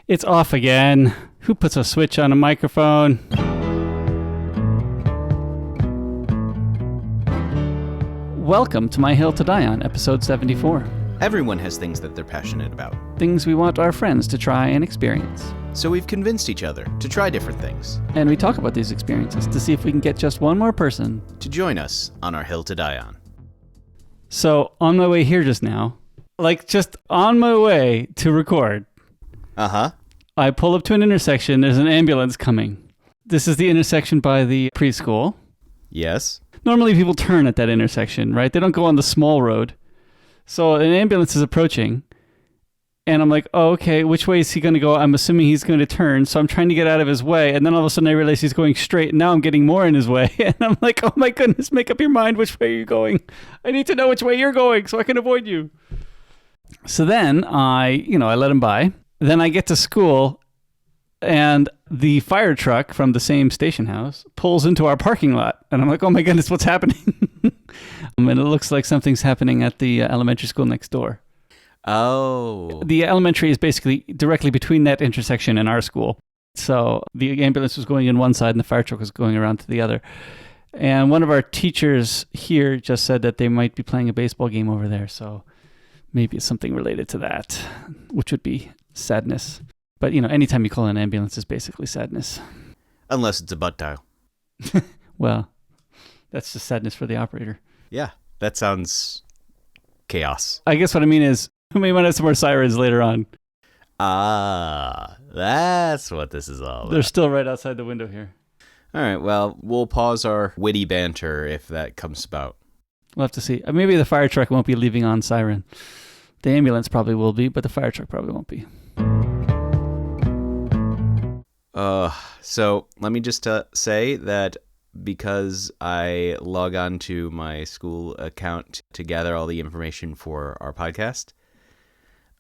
It's off again. Who puts a switch on a microphone? Welcome to My Hill to Die On, episode 74. Everyone has things that they're passionate about. Things we want our friends to try and experience. So we've convinced each other to try different things. And we talk about these experiences to see if we can get just one more person to join us on our hill to die on. So, on my way here just now, just on my way to record, I pull up to an intersection. There's an ambulance coming. This is the intersection by the preschool. Yes. Normally people turn at that intersection, right? They don't go on the small road. So an ambulance is approaching, and I'm like, oh, okay, which way is he going to go? I'm assuming he's going to turn, so I'm trying to get out of his way, and then all of a sudden I realize he's going straight, and now I'm getting more in his way, and I'm like, oh my goodness, make up your mind, which way are you going? I need to know which way you're going so I can avoid you. So then I let him by. Then I get to school, and the fire truck from the same station house pulls into our parking lot. And I'm like, oh my goodness, what's happening? And it looks like something's happening at the elementary school next door. Oh. The elementary is basically directly between that intersection and our school. So the ambulance was going in one side and the fire truck was going around to the other. And one of our teachers here just said that they might be playing a baseball game over there. So maybe it's something related to that, which would be sadness. But, anytime you call an ambulance is basically sadness. Unless it's a butt dial. Well, that's just sadness for the operator. Yeah, that sounds chaos. I guess what I mean is, we might have some more sirens later on. Ah, that's what this is all about. They're still right outside the window here. All right, well, we'll pause our witty banter if that comes about. We'll have to see. Maybe the fire truck won't be leaving on siren. The ambulance probably will be, but the fire truck probably won't be. So let me just say that because I log on to my school account to gather all the information for our podcast,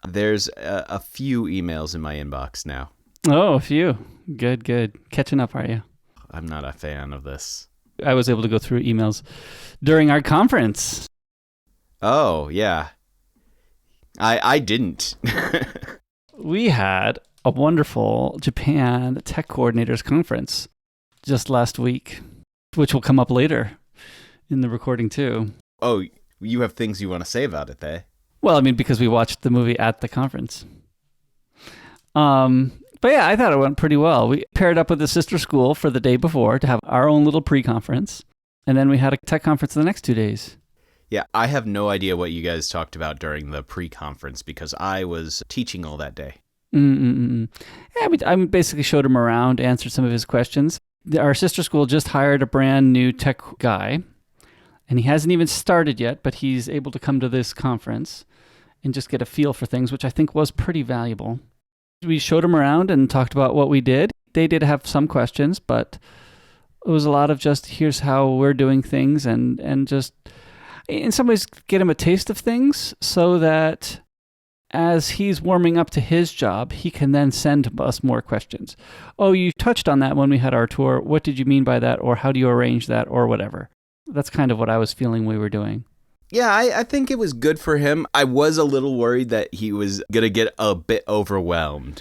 there's a few emails in my inbox now. Oh, a few. Good. Catching up, are you? I'm not a fan of this. I was able to go through emails during our conference. Oh, yeah. I didn't. We had a wonderful Japan Tech Coordinators Conference just last week, which will come up later in the recording too. Oh, you have things you want to say about it, eh? Well, because we watched the movie at the conference. But yeah, I thought it went pretty well. We paired up with the sister school for the day before to have our own little pre-conference, and then we had a tech conference the next 2 days. Yeah, I have no idea what you guys talked about during the pre-conference because I was teaching all that day. Yeah, I basically showed him around, answered some of his questions. Our sister school just hired a brand new tech guy, and he hasn't even started yet, but he's able to come to this conference and just get a feel for things, which I think was pretty valuable. We showed him around and talked about what we did. They did have some questions, but it was a lot of just, here's how we're doing things, and just, in some ways, get him a taste of things so that as he's warming up to his job, he can then send us more questions. Oh, you touched on that when we had our tour. What did you mean by that? Or how do you arrange that? Or whatever. That's kind of what I was feeling we were doing. Yeah, I think it was good for him. I was a little worried that he was going to get a bit overwhelmed.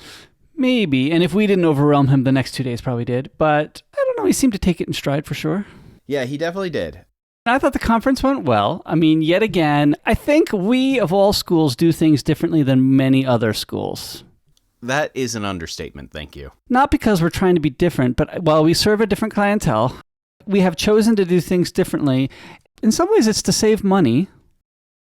Maybe. And if we didn't overwhelm him, the next 2 days probably did. But I don't know. He seemed to take it in stride for sure. Yeah, he definitely did. I thought the conference went well. Yet again, I think we, of all schools, do things differently than many other schools. That is an understatement, thank you. Not because we're trying to be different, but while we serve a different clientele, we have chosen to do things differently. In some ways, it's to save money.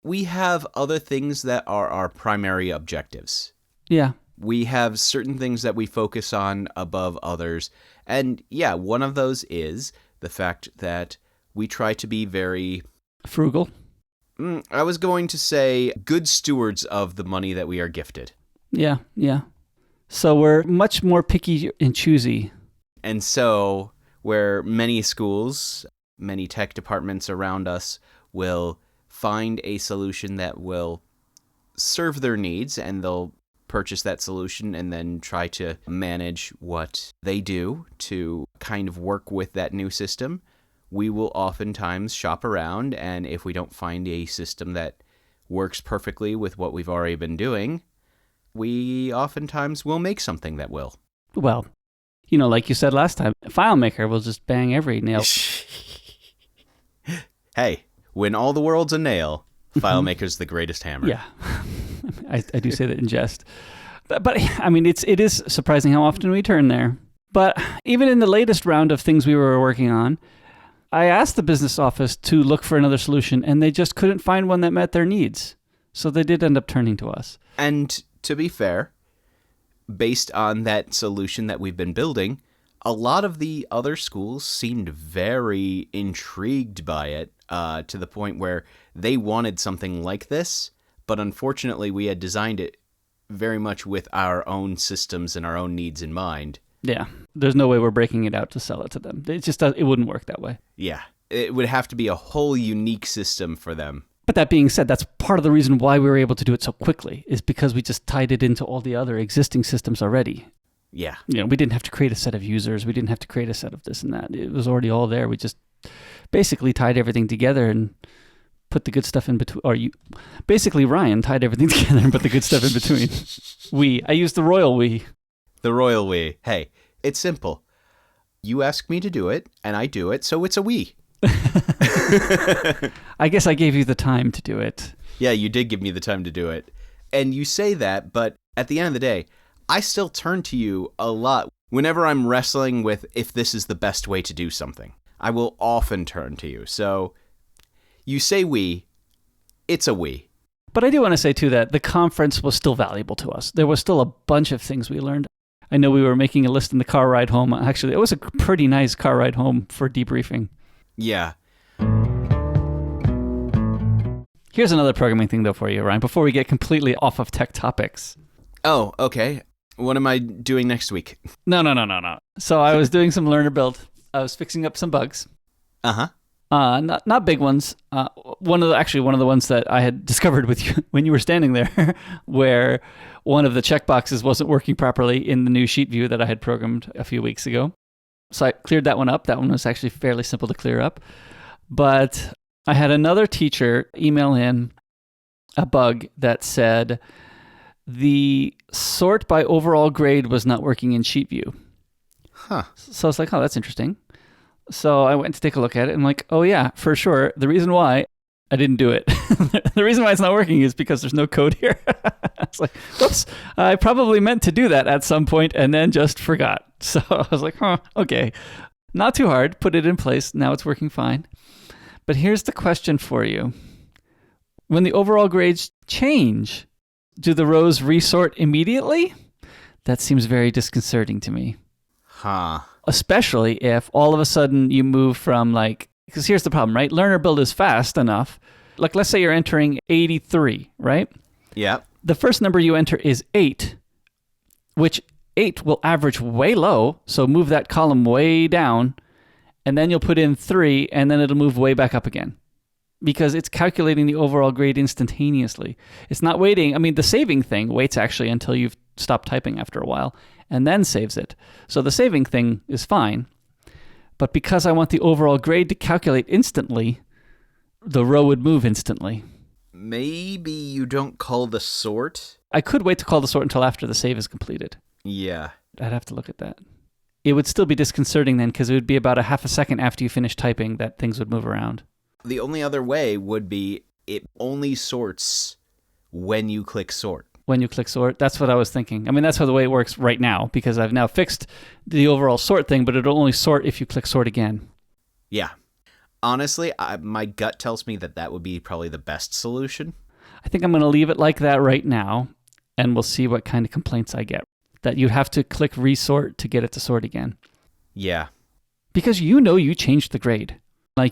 We have other things that are our primary objectives. Yeah. We have certain things that we focus on above others. And yeah, one of those is the fact that we try to be very frugal. I was going to say good stewards of the money that we are gifted. Yeah. So we're much more picky and choosy. And so where many schools, many tech departments around us will find a solution that will serve their needs, and they'll purchase that solution and then try to manage what they do to kind of work with that new system. We will oftentimes shop around, and if we don't find a system that works perfectly with what we've already been doing, we oftentimes will make something that will. Well, like you said last time, FileMaker will just bang every nail. Hey, when all the world's a nail, FileMaker's the greatest hammer. Yeah, I do say that in jest. But I mean, it is surprising how often we turn there. But even in the latest round of things we were working on, I asked the business office to look for another solution, and they just couldn't find one that met their needs. So they did end up turning to us. And to be fair, based on that solution that we've been building, a lot of the other schools seemed very intrigued by it, to the point where they wanted something like this, but unfortunately we had designed it very much with our own systems and our own needs in mind. Yeah, there's no way we're breaking it out to sell it to them. It wouldn't work that way. Yeah, it would have to be a whole unique system for them. But that being said, that's part of the reason why we were able to do it so quickly, is because we just tied it into all the other existing systems already. Yeah. We didn't have to create a set of users. We didn't have to create a set of this and that. It was already all there. We just basically tied everything together and put the good stuff in between. Basically, Ryan tied everything together and put the good stuff in between. I used the royal we. The royal we. Hey, it's simple. You ask me to do it, and I do it, so it's a we. I guess I gave you the time to do it. Yeah, you did give me the time to do it. And you say that, but at the end of the day, I still turn to you a lot whenever I'm wrestling with if this is the best way to do something. I will often turn to you. So you say we, it's a we. But I do want to say, too, that the conference was still valuable to us. There was still a bunch of things we learned. I know we were making a list in the car ride home. Actually, it was a pretty nice car ride home for debriefing. Yeah. Here's another programming thing, though, for you, Ryan, before we get completely off of tech topics. Oh, okay. What am I doing next week? No. So I was doing some learner build. I was fixing up some bugs. Uh-huh. Not big ones. One of the ones that I had discovered with you when you were standing there, where one of the checkboxes wasn't working properly in the new sheet view that I had programmed a few weeks ago. So I cleared that one up. That one was actually fairly simple to clear up. But I had another teacher email in a bug that said the sort by overall grade was not working in sheet view. Huh. So I was like, oh, that's interesting. So I went to take a look at it and I'm like, oh yeah, for sure. The reason why I didn't do it, the reason why it's not working is because there's no code here. I was like, whoops, I probably meant to do that at some point and then just forgot. So I was like, okay, not too hard, put it in place. Now it's working fine. But here's the question for you. When the overall grades change, do the rows resort immediately? That seems very disconcerting to me. Huh. Especially if all of a sudden you move from because here's the problem, right? Learner build is fast enough. Like, let's say you're entering 83, right? Yeah. The first number you enter is 8, which 8 will average way low. So move that column way down, and then you'll put in 3, and then it'll move way back up again. Because it's calculating the overall grade instantaneously. It's not waiting. I mean, the saving thing waits actually until you've stopped typing after a while and then saves it. So the saving thing is fine. But because I want the overall grade to calculate instantly, the row would move instantly. Maybe you don't call the sort? I could wait to call the sort until after the save is completed. Yeah. I'd have to look at that. It would still be disconcerting then because it would be about a half a second after you finish typing that things would move around. The only other way would be it only sorts when you click sort. When you click sort, that's what I was thinking. I mean, that's how the way it works right now because I've now fixed the overall sort thing, but it'll only sort if you click sort again. Yeah. Honestly, my gut tells me that would be probably the best solution. I think I'm going to leave it like that right now, and we'll see what kind of complaints I get. That you have to click resort to get it to sort again. Yeah. Because you changed the grade.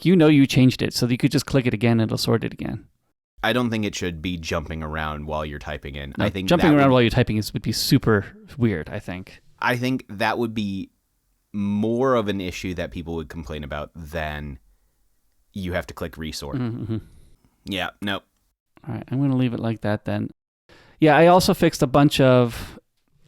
You changed it, so that you could just click it again and it'll sort it again. I don't think it should be jumping around while you're typing in. No, I think jumping around while you're typing would be super weird, I think. I think that would be more of an issue that people would complain about than you have to click resort. Mm-hmm. Yeah, nope. All right, I'm going to leave it like that then. Yeah, I also fixed a bunch of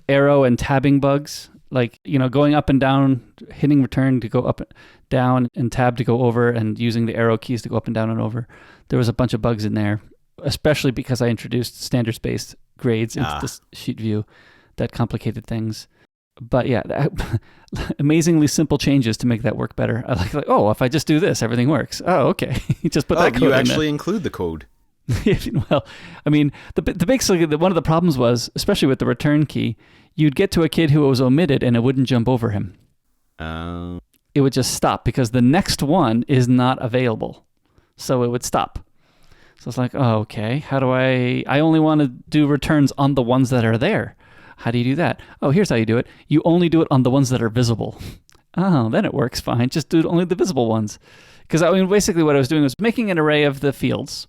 arrow and tabbing bugs. Going up and down, hitting return to go up, down, and tab to go over, and using the arrow keys to go up and down and over. There was a bunch of bugs in there, especially because I introduced standard spaced grades into this sheet view that complicated things. But yeah, amazingly simple changes to make that work better. I like, oh, if I just do this, everything works. Oh, okay. You just put that code in. You actually include the code. Well, I mean, basically one of the problems was, especially with the return key, you'd get to a kid who was omitted and it wouldn't jump over him. It would just stop because the next one is not available. So it would stop. So it's like, oh, okay, how do I only want to do returns on the ones that are there. How do you do that? Oh, here's how you do it. You only do it on the ones that are visible. Oh, then it works fine. Just do only the visible ones. Because I mean, basically what I was doing was making an array of the fields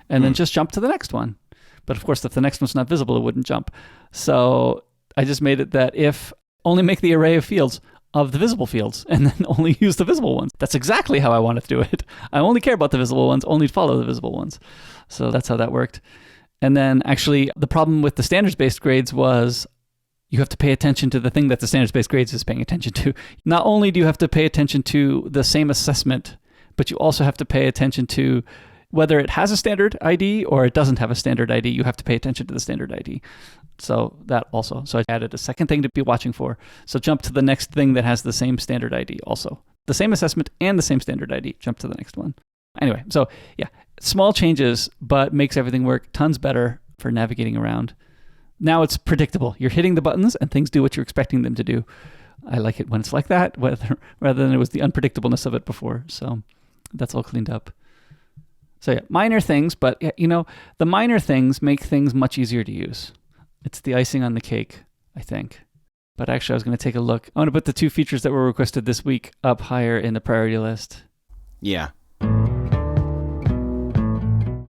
and then just jump to the next one. But of course, if the next one's not visible, it wouldn't jump. So I just made it that if only make the array of fields of the visible fields and then only use the visible ones. That's exactly how I wanted to do it. I only care about the visible ones, only follow the visible ones. So that's how that worked. And then actually the problem with the standards-based grades was you have to pay attention to the thing that the standards-based grades is paying attention to. Not only do you have to pay attention to the same assessment, but you also have to pay attention to whether it has a standard ID or it doesn't have a standard ID. You have to pay attention to the standard ID. So that also. So I added a second thing to be watching for. So jump to the next thing that has the same standard ID also. The same assessment and the same standard ID. Jump to the next one. Anyway, so yeah, small changes, but makes everything work tons better for navigating around. Now it's predictable. You're hitting the buttons and things do what you're expecting them to do. I like it when it's like that, rather than it was the unpredictableness of it before. So that's all cleaned up. So yeah, minor things, but the minor things make things much easier to use. It's the icing on the cake, I think. But actually, I was going to take a look. I want to put the 2 features that were requested this week up higher in the priority list. Yeah.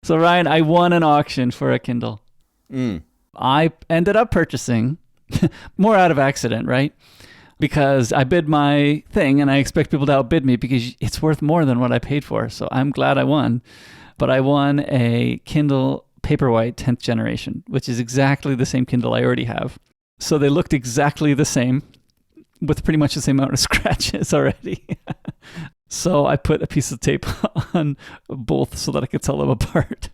So Ryan, I won an auction for a Kindle. I ended up purchasing, more out of accident, right? Because I bid my thing and I expect people to outbid me because it's worth more than what I paid for. So I'm glad I won. But I won a Kindle Paperwhite 10th generation, which is exactly the same Kindle I already have. So they looked exactly the same with pretty much the same amount of scratches already. So I put a piece of tape on both so that I could tell them apart.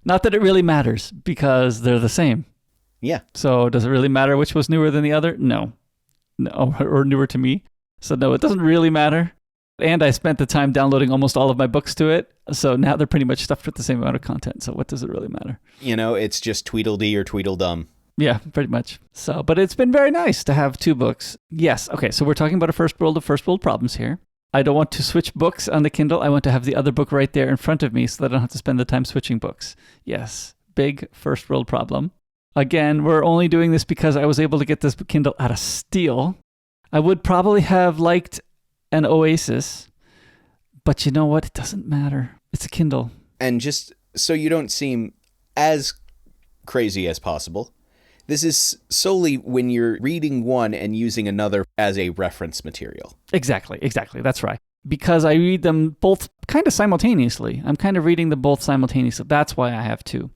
Not that it really matters because they're the same. Yeah. So does it really matter which was newer than the other? No, or newer to me. So no, it doesn't really matter. And I spent the time downloading almost all of my books to it. So now they're pretty much stuffed with the same amount of content. So what does it really matter? It's just Tweedledee or Tweedledum. Yeah, pretty much. So, but it's been very nice to have 2 books. Yes. Okay. So we're talking about a first world problems here. I don't want to switch books on the Kindle. I want to have the other book right there in front of me so that I don't have to spend the time switching books. Yes. Big first world problem. Again, we're only doing this because I was able to get this Kindle at a steal. I would probably have liked an Oasis, but you know what? It doesn't matter. It's a Kindle. And just so you don't seem as crazy as possible, this is solely when you're reading one and using another as a reference material. Exactly. That's right. Because I read them both kind of simultaneously. I'm kind of reading them both simultaneously. That's why I have 2.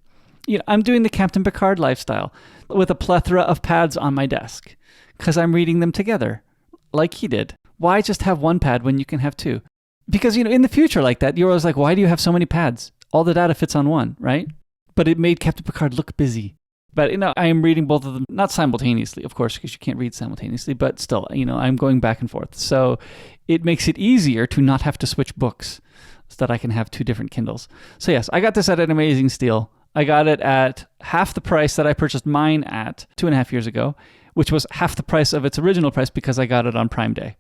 I'm doing the Captain Picard lifestyle with a plethora of pads on my desk because I'm reading them together like he did. Why just have 1 pad when you can have 2? Because, in the future like that, you're always like, why do you have so many pads? All the data fits on 1, right? But it made Captain Picard look busy. But, I am reading both of them, not simultaneously, of course, because you can't read simultaneously, but still, I'm going back and forth. So it makes it easier to not have to switch books so that I can have 2 different Kindles. So yes, I got this at an amazing steal. I got it at half the price that I purchased mine at 2.5 years ago, which was half the price of its original price because I got it on Prime Day.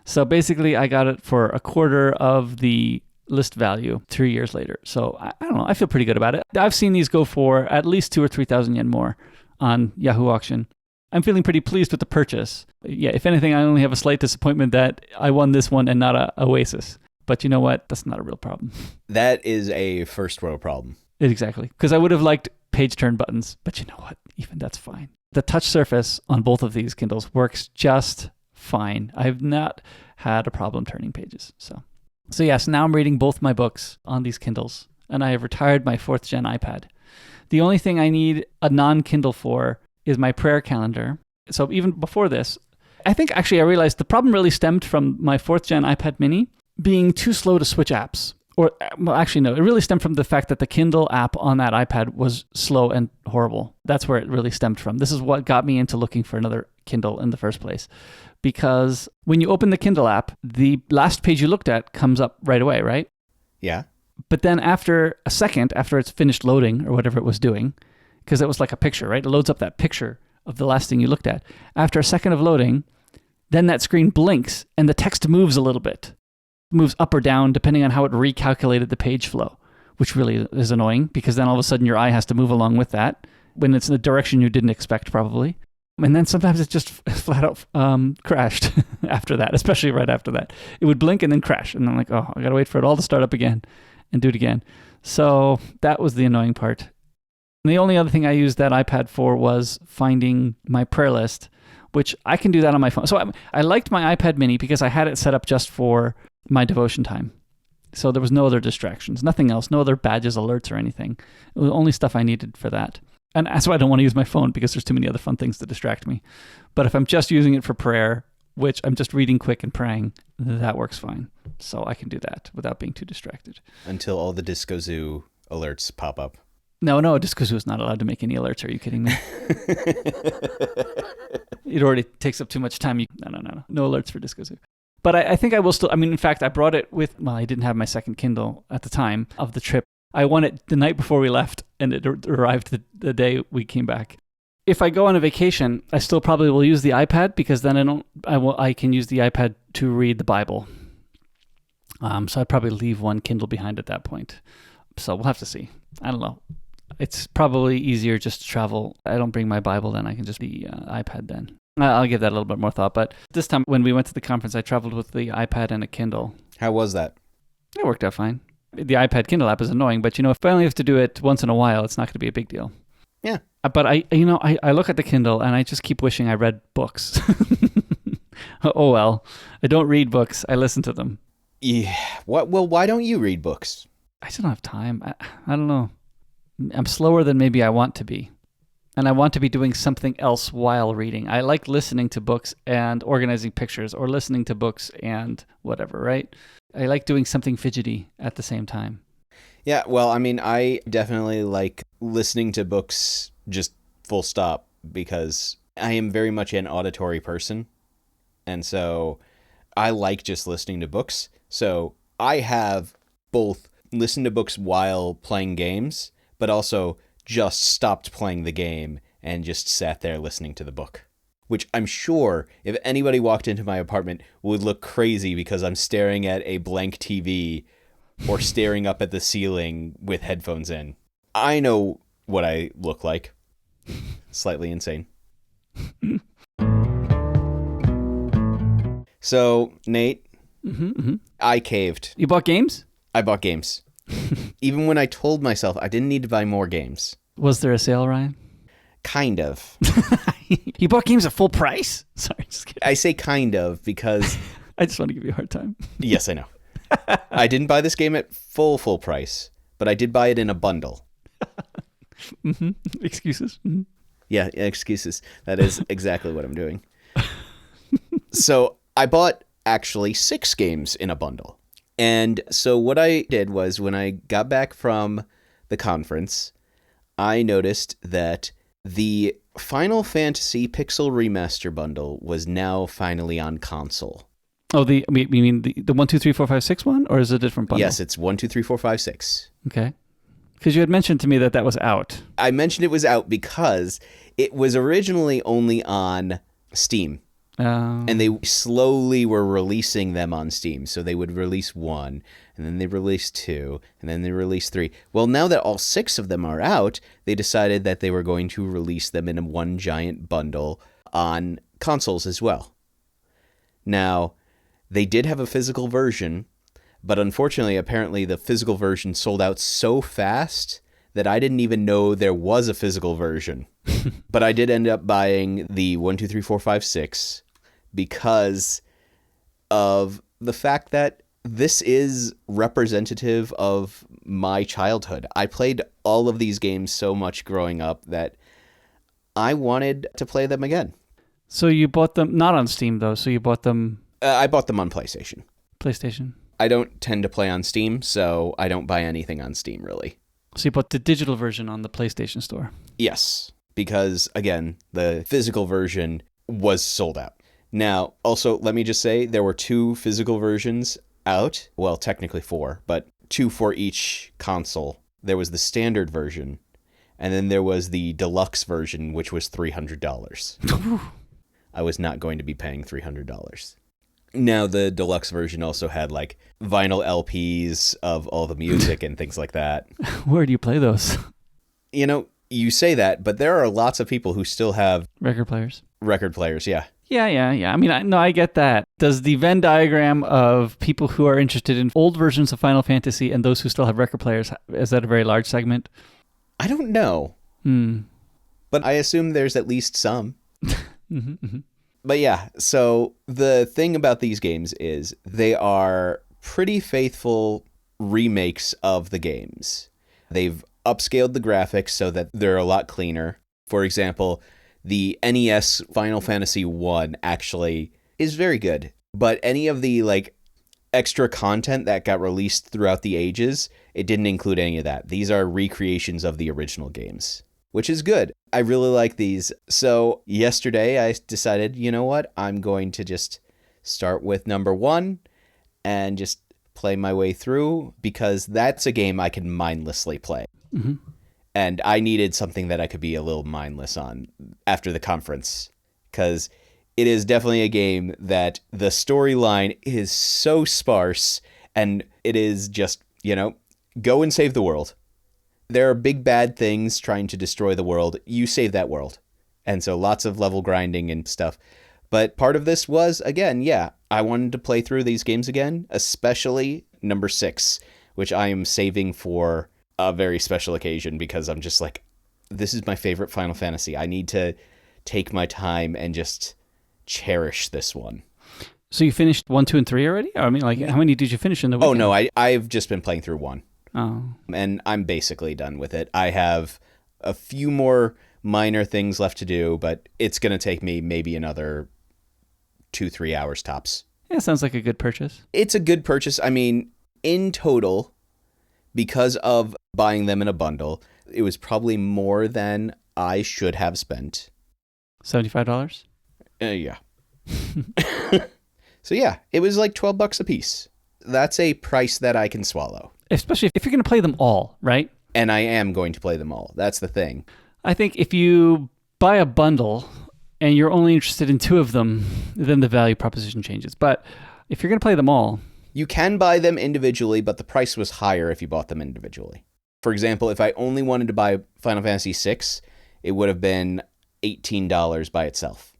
So basically, I got it for a quarter of the list value 3 years later. So I don't know. I feel pretty good about it. I've seen these go for at least 2,000 or 3,000 yen more on Yahoo Auction. I'm feeling pretty pleased with the purchase. Yeah, if anything, I only have a slight disappointment that I won this one and not a Oasis. But you know what? That's not a real problem. That is a first world problem. Exactly. Because I would have liked page turn buttons. But you know what? Even that's fine. The touch surface on both of these Kindles works just fine. I've not had a problem turning pages. So yes, now I'm reading both my books on these Kindles. And I have retired my 4th gen iPad. The only thing I need a non-Kindle for is my prayer calendar. So even before this, I think actually I realized the problem really stemmed from my 4th gen iPad mini being too slow to switch apps Or, well, actually, no. It really stemmed from the fact that the Kindle app on that iPad was slow and horrible. That's where it really stemmed from. This is what got me into looking for another Kindle in the first place. Because when you open the Kindle app, the last page you looked at comes up right away, right? Yeah. But then after a second, after it's finished loading or whatever it was doing, because it was like a picture, right? It loads up that picture of the last thing you looked at. After a second of loading, then that screen blinks and the text moves a little bit. Moves up or down depending on how it recalculated the page flow, which really is annoying because then all of a sudden your eye has to move along with that when it's in a direction you didn't expect probably. And then sometimes it just flat out crashed after that, especially right after that. It would blink and then crash. And I'm like, oh, I got to wait for it all to start up again and do it again. So that was the annoying part. And the only other thing I used that iPad for was finding my prayer list, which I can do that on my phone. So I liked my iPad mini because I had it set up just for my devotion time. So there was no other distractions, nothing else, no other badges, alerts, or anything. It was only stuff I needed for that. And that's why I don't want to use my phone because there's too many other fun things to distract me. But if I'm just using it for prayer, which I'm just reading quick and praying, that works fine. So I can do that without being too distracted. Until all the Disco Zoo alerts pop up. No, Disco Zoo is not allowed to make any alerts. Are you kidding me? It already takes up too much time. No alerts for Disco Zoo. But I think I will still, in fact, I brought it with, well, I didn't have my second Kindle at the time of the trip. I won it the night before we left, and it arrived the day we came back. If I go on a vacation, I still probably will use the iPad because then I can use the iPad to read the Bible. So I'd probably leave one Kindle behind at that point. So we'll have to see. I don't know. It's probably easier just to travel. I don't bring my Bible then. I can just the iPad then. I'll give that a little bit more thought. But this time when we went to the conference, I traveled with the iPad and a Kindle. How was that? It worked out fine. The iPad Kindle app is annoying, but if I only have to do it once in a while, it's not going to be a big deal. Yeah. But I look at the Kindle and I just keep wishing I read books. Oh well, I don't read books. I listen to them. Yeah. What? Well, why don't you read books? I just don't have time. I don't know. I'm slower than maybe I want to be. And I want to be doing something else while reading. I like listening to books and organizing pictures or listening to books and whatever, right? I like doing something fidgety at the same time. Yeah, well, I definitely like listening to books just full stop because I am very much an auditory person. And so I like just listening to books. So I have both listened to books while playing games, but also just stopped playing the game and just sat there listening to the book. Which I'm sure if anybody walked into my apartment would look crazy because I'm staring at a blank TV or staring up at the ceiling with headphones in. I know what I look like. Slightly insane. So, Nate, I caved. You bought games? I bought games. Even when I told myself I didn't need to buy more games. Was there a sale, Ryan? Kind of. You bought games at full price? Sorry, just kidding. I say kind of because... I just want to give you a hard time. Yes, I know. I didn't buy this game at full price, but I did buy it in a bundle. Excuses. Yeah, excuses. That is exactly what I'm doing. So I bought actually 6 games in a bundle. And so what I did was when I got back from the conference, I noticed that the Final Fantasy Pixel Remaster bundle was now finally on console. Oh, you mean the 1, 2, 3, 4, 5, 6 one, or is it a different bundle? Yes, it's 1, 2, 3, 4, 5, 6. Okay. Because you had mentioned to me that was out. I mentioned it was out because it was originally only on Steam. And they slowly were releasing them on Steam. So they would release 1, and then they released 2, and then they released 3. Well, now that all 6 of them are out, they decided that they were going to release them in one giant bundle on consoles as well. Now, they did have a physical version, but unfortunately, apparently the physical version sold out so fast that I didn't even know there was a physical version. But I did end up buying the 1, 2, 3, 4, 5, 6 because of the fact that this is representative of my childhood. I played all of these games so much growing up that I wanted to play them again. So you bought them, not on Steam though, so you bought them... I bought them on PlayStation. PlayStation. I don't tend to play on Steam, so I don't buy anything on Steam, really. So you bought the digital version on the PlayStation Store. Yes, because, again, the physical version was sold out. Now, also, let me just say, there were 2 physical versions out. Well, technically 4, but 2 for each console. There was the standard version, and then there was the deluxe version, which was $300. I was not going to be paying $300. Now, the deluxe version also had, like, vinyl LPs of all the music and things like that. Where do you play those? You know, you say that, but there are lots of people who still have Record players. record players, yeah. Yeah. I mean, I get that. Does the Venn diagram of people who are interested in old versions of Final Fantasy and those who still have record players, is that a very large segment? I don't know. But I assume there's at least some. But yeah, so the thing about these games is they are pretty faithful remakes of the games. They've upscaled the graphics so that they're a lot cleaner. For example, the NES Final Fantasy 1 actually is very good. But any of the like extra content that got released throughout the ages, it didn't include any of that. These are recreations of the original games, which is good. I really like these. So yesterday I decided, you know what? I'm going to just start with number 1 and just play my way through because that's a game I can mindlessly play. And I needed something that I could be a little mindless on after the conference because it is definitely a game that the storyline is so sparse and it is just, you know, go and save the world. There are big bad things trying to destroy the world. You save that world. And so lots of level grinding and stuff. But part of this was, again, yeah, I wanted to play through these games again, especially number 6, which I am saving for a very special occasion because I'm just like, this is my favorite Final Fantasy. I need to take my time and just cherish this one. So you finished 1, 2, and 3 already? I mean, like, how many did you finish in the weekend? Oh, no, I've just been playing through 1. Oh. And I'm basically done with it. I have a few more minor things left to do, but it's going to take me maybe another 2-3 hours tops. Yeah, sounds like a good purchase. It's a good purchase. I mean, in total, because of buying them in a bundle, it was probably more than I should have spent. $75? Yeah. So yeah, it was like $12 a piece. That's a price that I can swallow. Especially if you're going to play them all, right? And I am going to play them all. That's the thing. I think if you buy a bundle and you're only interested in 2 of them, then the value proposition changes. But if you're going to play them all... You can buy them individually, but the price was higher if you bought them individually. For example, if I only wanted to buy Final Fantasy VI, it would have been $18 by itself.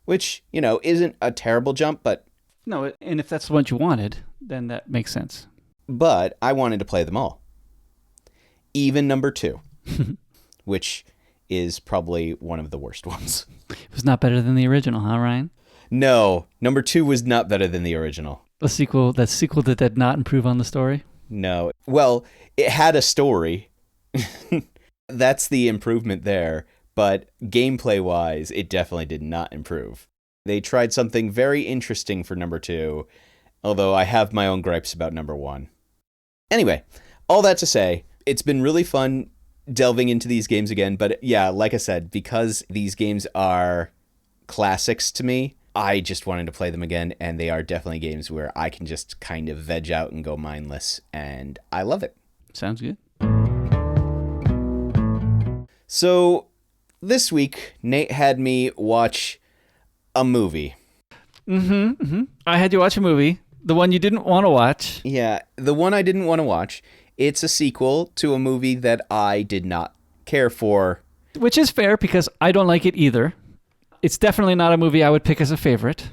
Which, you know, isn't a terrible jump, but... No, and if that's what you wanted, then that makes sense. But I wanted to play them all. Even number 2, which is probably one of the worst ones. It was not better than the original, huh, Ryan? No, number 2 was not better than the original. That sequel that did not improve on the story? No. Well, it had a story. That's the improvement there. But gameplay-wise, it definitely did not improve. They tried something very interesting for number 2, although I have my own gripes about number 1. Anyway, all that to say, it's been really fun delving into these games again. But yeah, like I said, because these games are classics to me, I just wanted to play them again, and they are definitely games where I can just kind of veg out and go mindless, and I love it. Sounds good. So, this week, Nate had me watch a movie. I had you watch a movie, the one you didn't want to watch. Yeah, the one I didn't want to watch. It's a sequel to a movie that I did not care for. Which is fair, because I don't like it either. It's definitely not a movie I would pick as a favorite.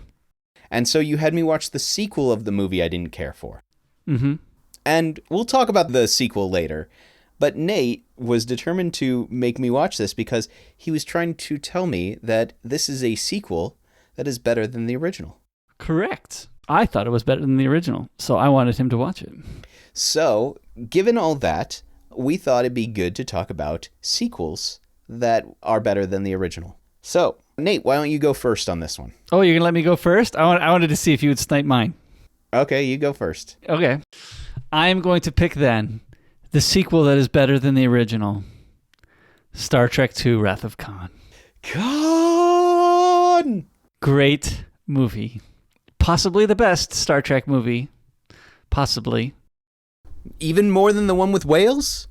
And so you had me watch the sequel of the movie I didn't care for. And we'll talk about the sequel later. But Nate was determined to make me watch this because he was trying to tell me that this is a sequel that is better than the original. Correct. I thought it was better than the original, so I wanted him to watch it. So, given all that, we thought it'd be good to talk about sequels that are better than the original. So, Nate, why don't you go first on this one? Oh, you're going to let me go first? I wanted to see if you would snipe mine. Okay, you go first. Okay. I'm going to pick then the sequel that is better than the original. Star Trek II Wrath of Khan. Khan! Great movie. Possibly the best Star Trek movie. Possibly. Even more than the one with whales?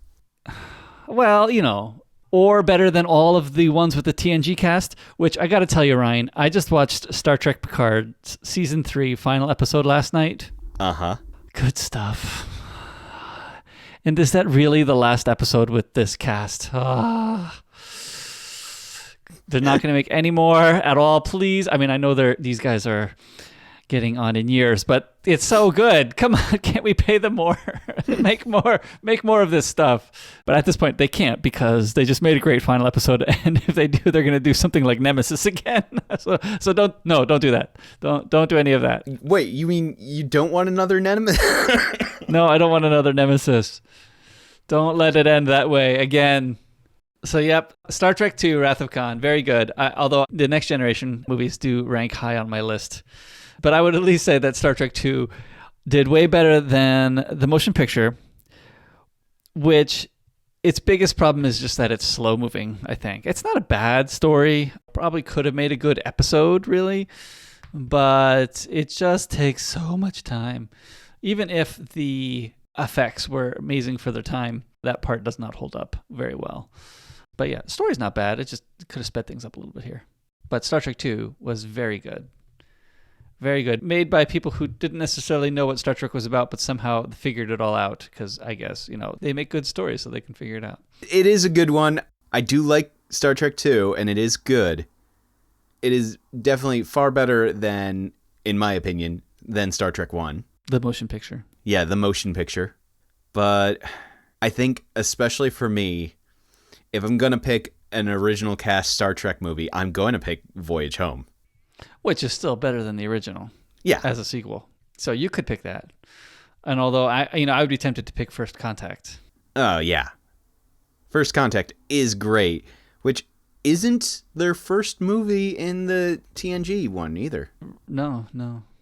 Well, or better than all of the ones with the TNG cast, which I got to tell you, Ryan, I just watched Star Trek Picard season 3 final episode last night. Uh-huh. Good stuff. And is that really the last episode with this cast? They're not going to make any more at all, please. I mean, I know these guys are getting on in years, but it's so good. Come on, can't we pay them more? make more of this stuff. But at this point, they can't because they just made a great final episode, and if they do, they're going to do something like Nemesis again. so don't do that. Don't do any of that. Wait, you mean you don't want another Nemesis? No, I don't want another Nemesis. Don't let it end that way again. So, yep, Star Trek II, Wrath of Khan, very good. Although the Next Generation movies do rank high on my list. But I would at least say that Star Trek II did way better than the motion picture, which its biggest problem is just that it's slow moving, I think. It's not a bad story. Probably could have made a good episode, really. But it just takes so much time. Even if the effects were amazing for their time, that part does not hold up very well. But yeah, the story's not bad. It just could have sped things up a little bit here. But Star Trek II was very good. Very good. Made by people who didn't necessarily know what Star Trek was about, but somehow figured it all out. Because I guess, they make good stories so they can figure it out. It is a good one. I do like Star Trek 2, and it is good. It is definitely far better than, in my opinion, than Star Trek 1. The motion picture. Yeah, the motion picture. But I think, especially for me, if I'm going to pick an original cast Star Trek movie, I'm going to pick Voyage Home. Which is still better than the original. Yeah. As a sequel. So you could pick that. And although I would be tempted to pick First Contact. Oh, yeah. First Contact is great, which isn't their first movie in the TNG one either. No.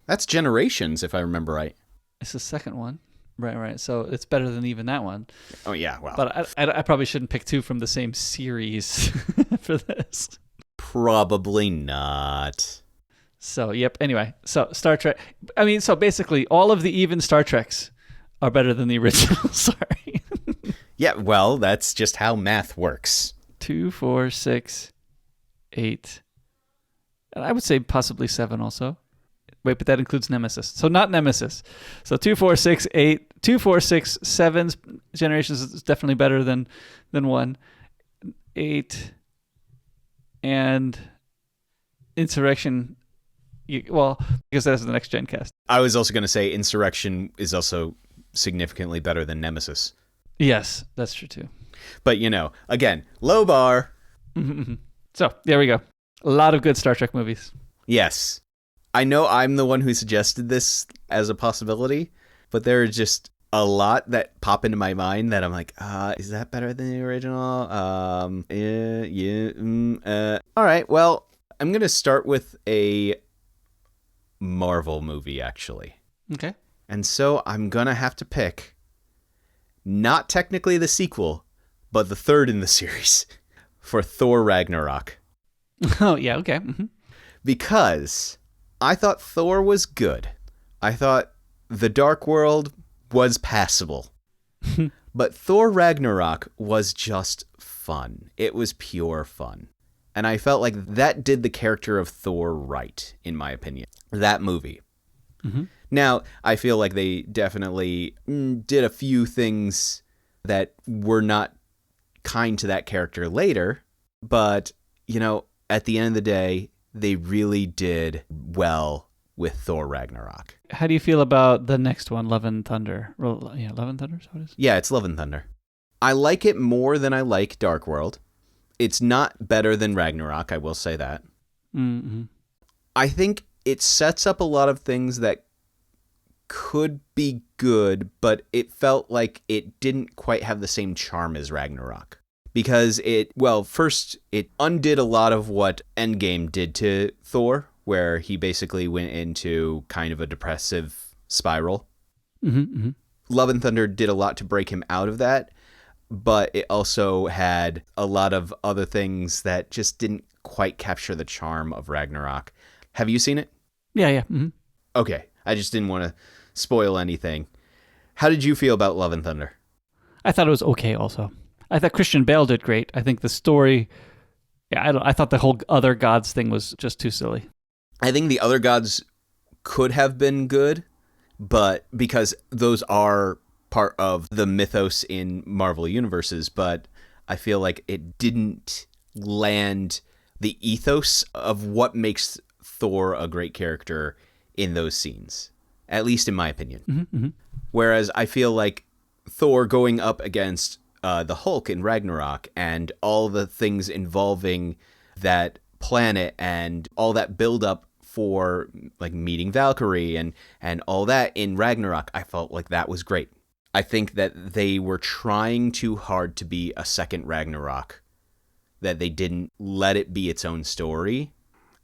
That's Generations, if I remember right. It's the second one. Right. So it's better than even that one. Oh, yeah, well. But I probably shouldn't pick two from the same series for this. Probably not. So, yep. Anyway, so Star Trek. I mean, so basically all of the even Star Treks are better than the original. Sorry. Yeah, well, that's just how math works. 2, 4, 6, 8. And I would say possibly 7 also. Wait, but that includes Nemesis. So not Nemesis. So 2, 4, 6, 8. 2, 4, 6, 7's Generations is definitely better than 1. 8 and Insurrection. Because that's the Next Gen cast. I was also going to say Insurrection is also significantly better than Nemesis. Yes, that's true too. But, again, low bar. Mm-hmm. So, there we go. A lot of good Star Trek movies. Yes. I know I'm the one who suggested this as a possibility, but there are just a lot that pop into my mind that I'm like, is that better than the original? All right, well, I'm going to start with a Marvel movie, actually. Okay. And so I'm going to have to pick not technically the sequel, but the third in the series for Thor Ragnarok. Oh, yeah, okay. Mm-hmm. Because I thought Thor was good. I thought The Dark World was passable. But Thor Ragnarok was just fun. It was pure fun. And I felt like that did the character of Thor right, in my opinion. That movie. Mm-hmm. Now, I feel like they definitely did a few things that were not kind to that character later. But, at the end of the day, they really did well with Thor Ragnarok. How do you feel about the next one, Love and Thunder? Love and Thunder is what it is? Yeah, it's Love and Thunder. I like it more than I like Dark World. It's not better than Ragnarok, I will say that. Mm-hmm. I think it sets up a lot of things that could be good, but it felt like it didn't quite have the same charm as Ragnarok. Because first, it undid a lot of what Endgame did to Thor, where he basically went into kind of a depressive spiral. Mm-hmm, mm-hmm. Love and Thunder did a lot to break him out of that, but it also had a lot of other things that just didn't quite capture the charm of Ragnarok. Have you seen it? Yeah, yeah. Mm-hmm. Okay, I just didn't want to spoil anything. How did you feel about Love and Thunder? I thought it was okay also. I thought Christian Bale did great. I think the story, I thought the whole other gods thing was just too silly. I think the other gods could have been good, but because those are part of the mythos in Marvel universes, but I feel like it didn't land the ethos of what makes Thor a great character in those scenes, at least in my opinion. Mm-hmm, mm-hmm. Whereas I feel like Thor going up against the Hulk in Ragnarok and all the things involving that planet and all that buildup for like meeting Valkyrie and all that in Ragnarok, I felt like that was great. I think that they were trying too hard to be a second Ragnarok, that they didn't let it be its own story.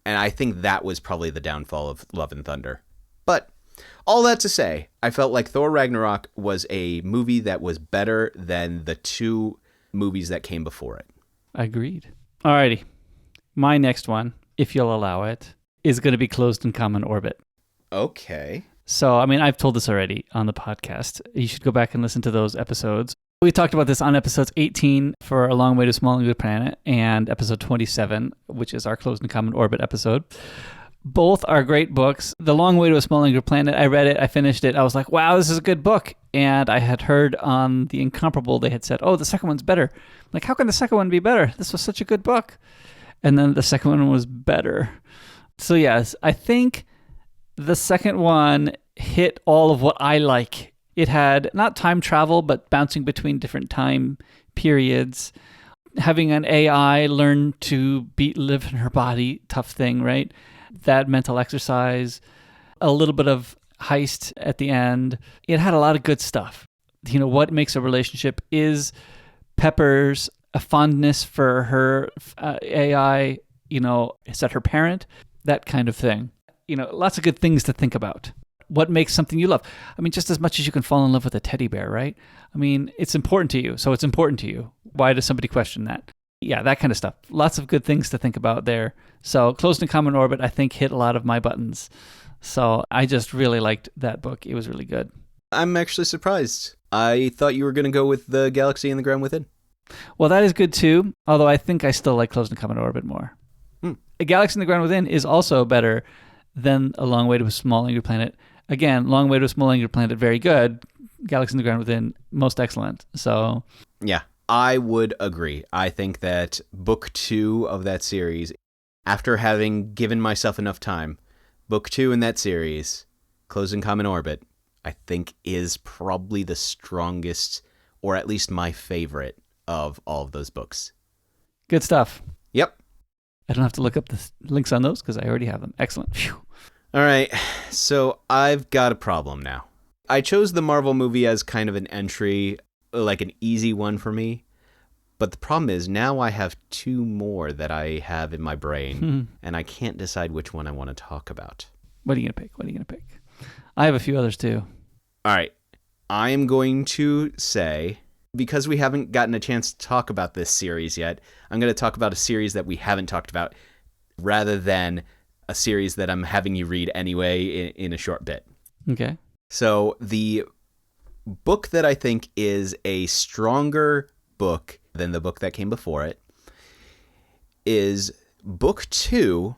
And I think that was probably the downfall of Love and Thunder. But all that to say, I felt like Thor Ragnarok was a movie that was better than the two movies that came before it. Agreed. Alrighty. My next one, if you'll allow it, is going to be Closed in Common Orbit. Okay. So, I mean, I've told this already on the podcast. You should go back and listen to those episodes. We talked about this on episodes 18 for A Long Way to a Small and Good Planet and episode 27, which is our Closed in Common Orbit episode. Both are great books. The Long Way to a Small and Good Planet, I read it, I finished it. I was like, wow, this is a good book. And I had heard on The Incomparable, they had said, oh, the second one's better. I'm like, how can the second one be better? This was such a good book. And then the second one was better. So yes, I think the second one hit all of what I like. It had not time travel, but bouncing between different time periods. Having an AI learn to live in her body, tough thing, right? That mental exercise, a little bit of heist at the end. It had a lot of good stuff. You know, what makes a relationship is Pepper's a fondness for her AI, you know, is that her parent? That kind of thing. You know, lots of good things to think about. What makes something you love? I mean, just as much as you can fall in love with a teddy bear, right? I mean, it's important to you, so it's important to you. Why does somebody question that? Yeah, that kind of stuff. Lots of good things to think about there. So Closed in Common Orbit, I think, hit a lot of my buttons. So I just really liked that book. It was really good. I'm actually surprised. I thought you were going to go with The Galaxy and the Ground Within. Well, that is good too, although I think I still like Closed in Common Orbit more. A Galaxy in the Ground Within is also better than A Long Way to a Small and Good Planet. Again, Long Way to a Small and Good Planet, very good. Galaxy in the Ground Within, most excellent. So, yeah, I would agree. I think that book 2 of that series, after having given myself enough time, book 2 in that series, Closed in Common Orbit, I think is probably the strongest, or at least my favorite, of all of those books. Good stuff. Yep. I don't have to look up the links on those because I already have them. Excellent. Phew. All right, so I've got a problem now. I chose the Marvel movie as kind of an entry, like an easy one for me. But the problem is now I have 2 more that I have in my brain, and I can't decide which one I want to talk about. What are you going to pick? I have a few others too. All right, I am going to say, because we haven't gotten a chance to talk about this series yet, I'm going to talk about a series that we haven't talked about rather than a series that I'm having you read anyway in a short bit. Okay. So the book that I think is a stronger book than the book that came before it is book 2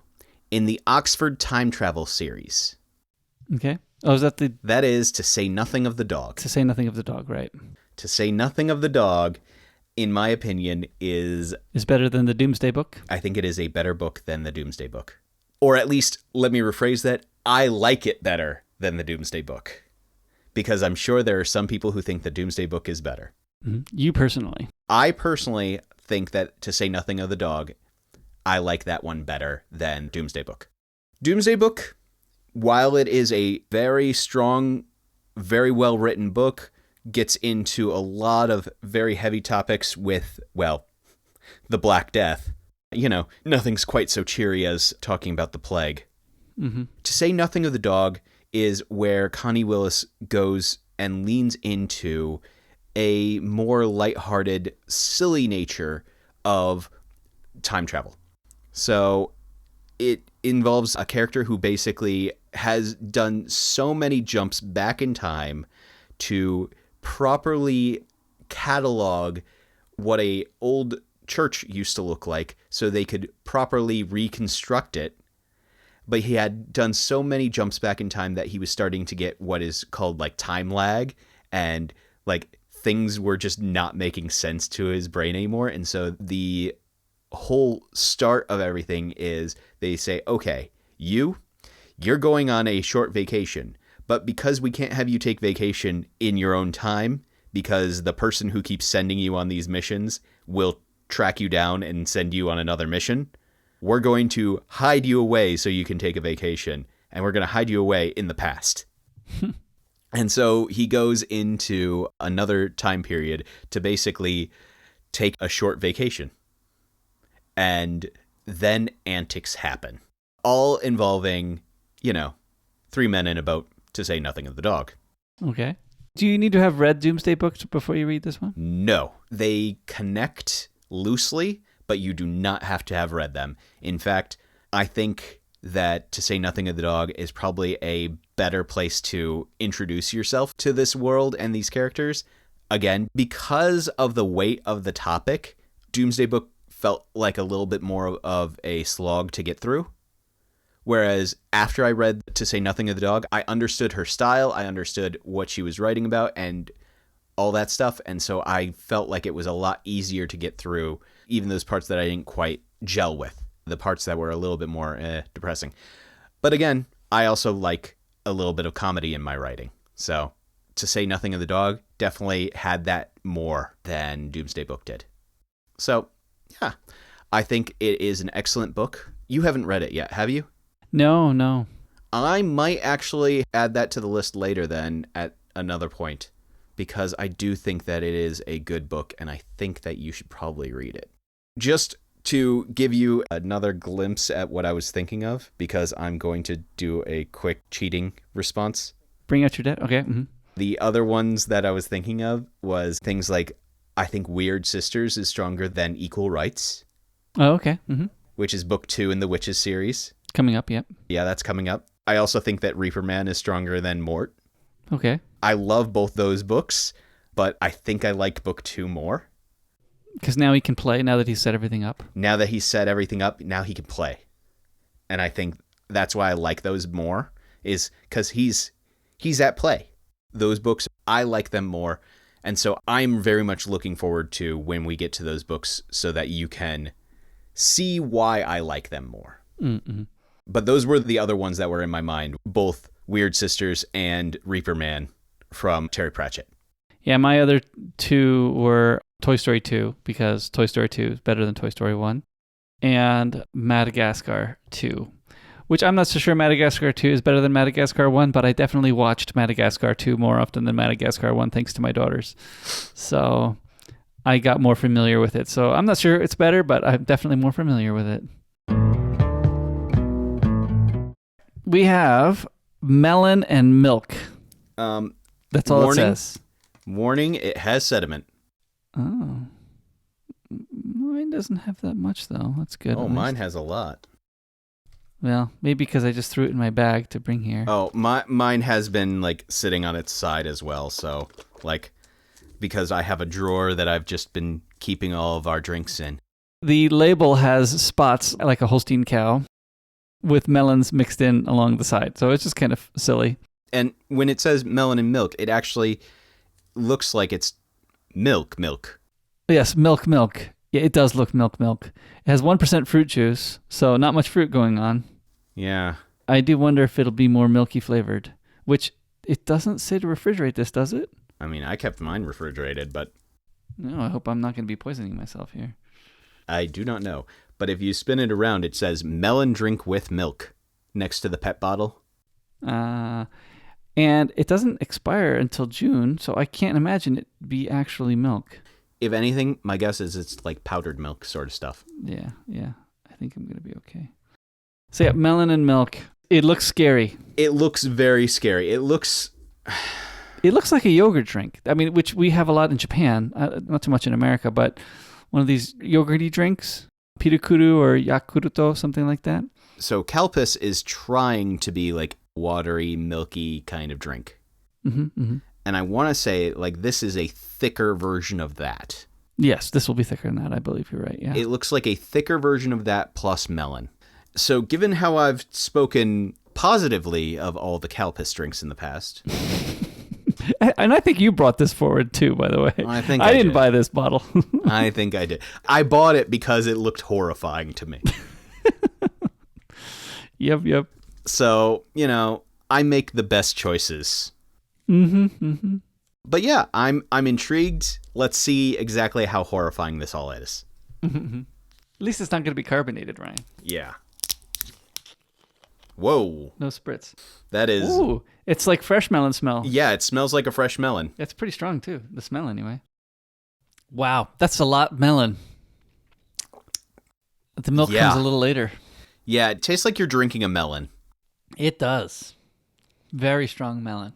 in the Oxford Time Travel series. Okay. Oh, is that the... That is To Say Nothing of the Dog. To Say Nothing of the Dog, right. To Say Nothing of the Dog, in my opinion, is better than the Doomsday Book? I think it is a better book than the Doomsday Book. Or at least, let me rephrase that, I like it better than the Doomsday Book. Because I'm sure there are some people who think the Doomsday Book is better. Mm-hmm. You personally? I personally think that To Say Nothing of the Dog, I like that one better than Doomsday Book. Doomsday Book, while it is a very strong, very well-written book, gets into a lot of very heavy topics with, well, the Black Death. You know, nothing's quite so cheery as talking about the plague. Mm-hmm. To Say Nothing of the Dog is where Connie Willis goes and leans into a more lighthearted, silly nature of time travel. So it involves a character who basically has done so many jumps back in time to properly catalog what a old church used to look like so they could properly reconstruct it. But he had done so many jumps back in time that he was starting to get what is called like time lag, and like things were just not making sense to his brain anymore. And so the whole start of everything is they say, okay, you're going on a short vacation, but because we can't have you take vacation in your own time, because the person who keeps sending you on these missions will track you down and send you on another mission, we're going to hide you away so you can take a vacation, and we're going to hide you away in the past. And so he goes into another time period to basically take a short vacation. And then antics happen, all involving, three men in a boat, to say nothing of the dog. Okay. Do you need to have read Doomsday Books before you read this one? No. They connect loosely, but you do not have to have read them. In fact, I think that To Say Nothing of the Dog is probably a better place to introduce yourself to this world and these characters. Again, because of the weight of the topic, Doomsday Book felt like a little bit more of a slog to get through. Whereas after I read To Say Nothing of the Dog, I understood her style, I understood what she was writing about and all that stuff. And so I felt like it was a lot easier to get through, even those parts that I didn't quite gel with, the parts that were a little bit more depressing. But again, I also like a little bit of comedy in my writing. So To Say Nothing of the Dog definitely had that more than Doomsday Book did. So yeah, I think it is an excellent book. You haven't read it yet, have you? No. I might actually add that to the list later then at another point, because I do think that it is a good book and I think that you should probably read it. Just to give you another glimpse at what I was thinking of, because I'm going to do a quick cheating response. Bring Out Your Dead? Okay. Mm-hmm. The other ones that I was thinking of was things like, I think Weird Sisters is stronger than Equal Rights. Oh, okay. Mm-hmm. Which is book 2 in the Witches series. Coming up, yep. Yeah, that's coming up. I also think that Reaper Man is stronger than Mort. Okay. I love both those books, but I think I like book 2 more. Because now he can play, now that he's set everything up. Now that he's set everything up, now he can play. And I think that's why I like those more, is because he's at play. Those books, I like them more. And so I'm very much looking forward to when we get to those books so that you can see why I like them more. Mm-hmm. But those were the other ones that were in my mind, both Weird Sisters and Reaper Man from Terry Pratchett. Yeah, my other two were Toy Story 2, because Toy Story 2 is better than Toy Story 1, and Madagascar 2, which I'm not so sure Madagascar 2 is better than Madagascar 1, but I definitely watched Madagascar 2 more often than Madagascar 1 thanks to my daughters. So I got more familiar with it. So I'm not sure it's better, but I'm definitely more familiar with it. We have melon and milk. That's all it says. Warning, it has sediment. Oh. Mine doesn't have that much, though. That's good. Oh, mine has a lot. Well, maybe because I just threw it in my bag to bring here. Oh, mine has been, like, sitting on its side as well. So, like, because I have a drawer that I've just been keeping all of our drinks in. The label has spots like a Holstein cow with melons mixed in along the side. So it's just kind of silly. And when it says melon and milk, it actually looks like it's milk. Yes, milk. Yeah, it does look milk. It has 1% fruit juice, so not much fruit going on. Yeah. I do wonder if it'll be more milky flavored, which it doesn't say to refrigerate this, does it? I mean, I kept mine refrigerated, but... No, I hope I'm not going to be poisoning myself here. I do not know. But if you spin it around, it says melon drink with milk next to the pet bottle. And it doesn't expire until June, so I can't imagine it be actually milk. If anything, my guess is it's like powdered milk sort of stuff. Yeah. I think I'm going to be okay. So yeah, melon and milk. It looks scary. It looks very scary. It looks like a yogurt drink. I mean, which we have a lot in Japan, not too much in America, but one of these yogurty drinks, pirukuru or yakuruto, something like that. So Calpis is trying to be like watery, milky kind of drink. And I want to say, like, this is a thicker version of that. Yes, this will be thicker than that. I believe you're right. Yeah. It looks like a thicker version of that plus melon. So given how I've spoken positively of all the Calpis drinks in the past. And I think you brought this forward too, by the way. I didn't buy this bottle. I think I did. I bought it because it looked horrifying to me. Yep. So, I make the best choices. But yeah, I'm intrigued. Let's see exactly how horrifying this all is. At least it's not going to be carbonated, Ryan. Yeah. Whoa. No spritz. That is... Ooh, it's like fresh melon smell. Yeah, it smells like a fresh melon. It's pretty strong, too. The smell, anyway. Wow, that's a lot melon. The milk comes a little later. Yeah, it tastes like you're drinking a melon. It does. Very strong melon.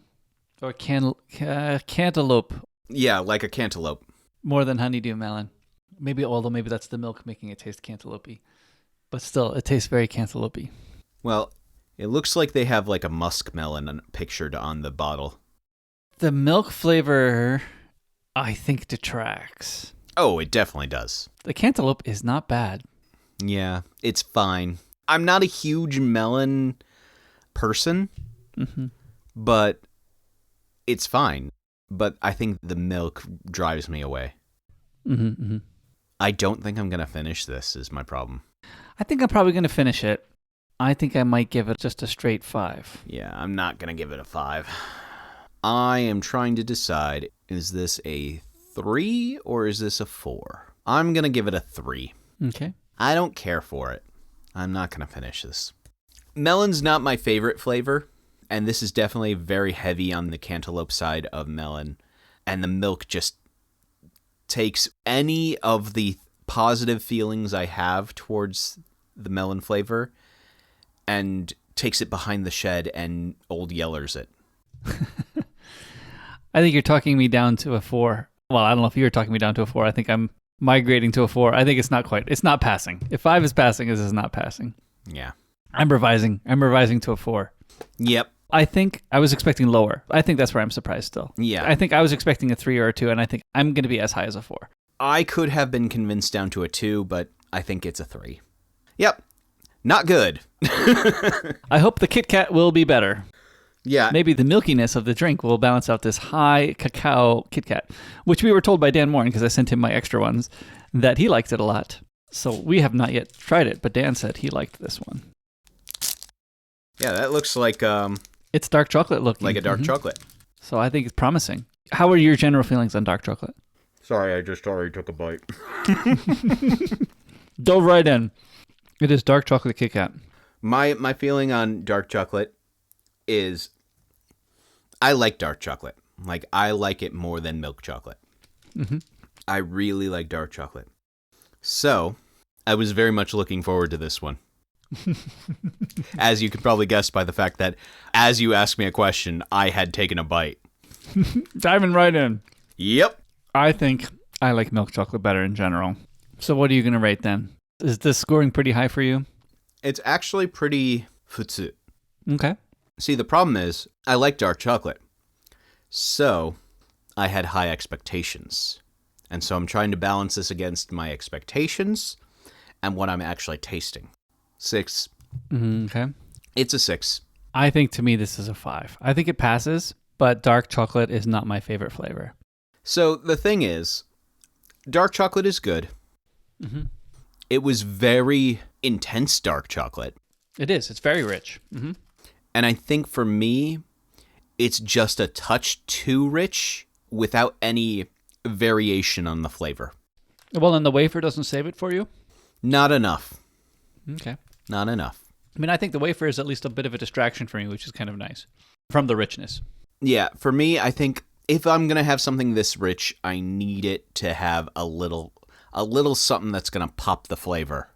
Or cantaloupe. Yeah, like a cantaloupe. More than honeydew melon. Although maybe that's the milk making it taste cantaloupe-y. But still, it tastes very cantaloupe-y. Well, it looks like they have like a muskmelon pictured on the bottle. The milk flavor, I think, detracts. Oh, it definitely does. The cantaloupe is not bad. Yeah, it's fine. I'm not a huge melon person, but it's fine. But I think the milk drives me away. I don't think I'm going to finish this is my problem. I think I'm probably going to finish it. I think I might give it just a straight 5. Yeah, I'm not going to give it a 5. I am trying to decide, is this a 3 or is this a 4? I'm going to give it a 3. Okay. I don't care for it. I'm not going to finish this. Melon's not my favorite flavor, and this is definitely very heavy on the cantaloupe side of melon, and the milk just takes any of the positive feelings I have towards the melon flavor and takes it behind the shed and Old Yellers it. I think you're talking me down to a 4. Well, I don't know if you're talking me down to a 4. I think I'm migrating to a 4. I think it's not quite. It's not passing. If 5 is passing, this is not passing. Yeah. I'm revising. I'm revising to a 4. Yep. I think I was expecting lower. I think that's where I'm surprised still. Yeah. I think I was expecting a 3 or a 2, and I think I'm going to be as high as a 4. I could have been convinced down to a 2, but I think it's a 3. Yep. Not good. I hope the Kit Kat will be better. Yeah. Maybe the milkiness of the drink will balance out this high cacao Kit Kat, which we were told by Dan Morin, because I sent him my extra ones, that he liked it a lot. So we have not yet tried it, but Dan said he liked this one. Yeah, that looks like... it's dark chocolate looking. Like a dark chocolate. So I think it's promising. How are your general feelings on dark chocolate? Sorry, I just already took a bite. Dove right in. It is dark chocolate Kit Kat. My feeling on dark chocolate is I like dark chocolate. Like, I like it more than milk chocolate. I really like dark chocolate. So, I was very much looking forward to this one. As you could probably guess by the fact that as you asked me a question, I had taken a bite. Diving right in. Yep. I think I like milk chocolate better in general. So what are you going to rate then? Is this scoring pretty high for you? It's actually pretty futsu. Okay. See, the problem is I like dark chocolate. So I had high expectations. And so I'm trying to balance this against my expectations and what I'm actually tasting. 6. Okay. It's a 6. I think to me this is a 5. I think it passes, but dark chocolate is not my favorite flavor. So the thing is, dark chocolate is good. It was very intense dark chocolate. It is. It's very rich. And I think for me, it's just a touch too rich without any variation on the flavor. Well, and the wafer doesn't save it for you? Not enough. Okay. Not enough. I mean, I think the wafer is at least a bit of a distraction for me, which is kind of nice. From the richness. Yeah, for me, I think if I'm going to have something this rich, I need it to have a little something that's going to pop the flavor.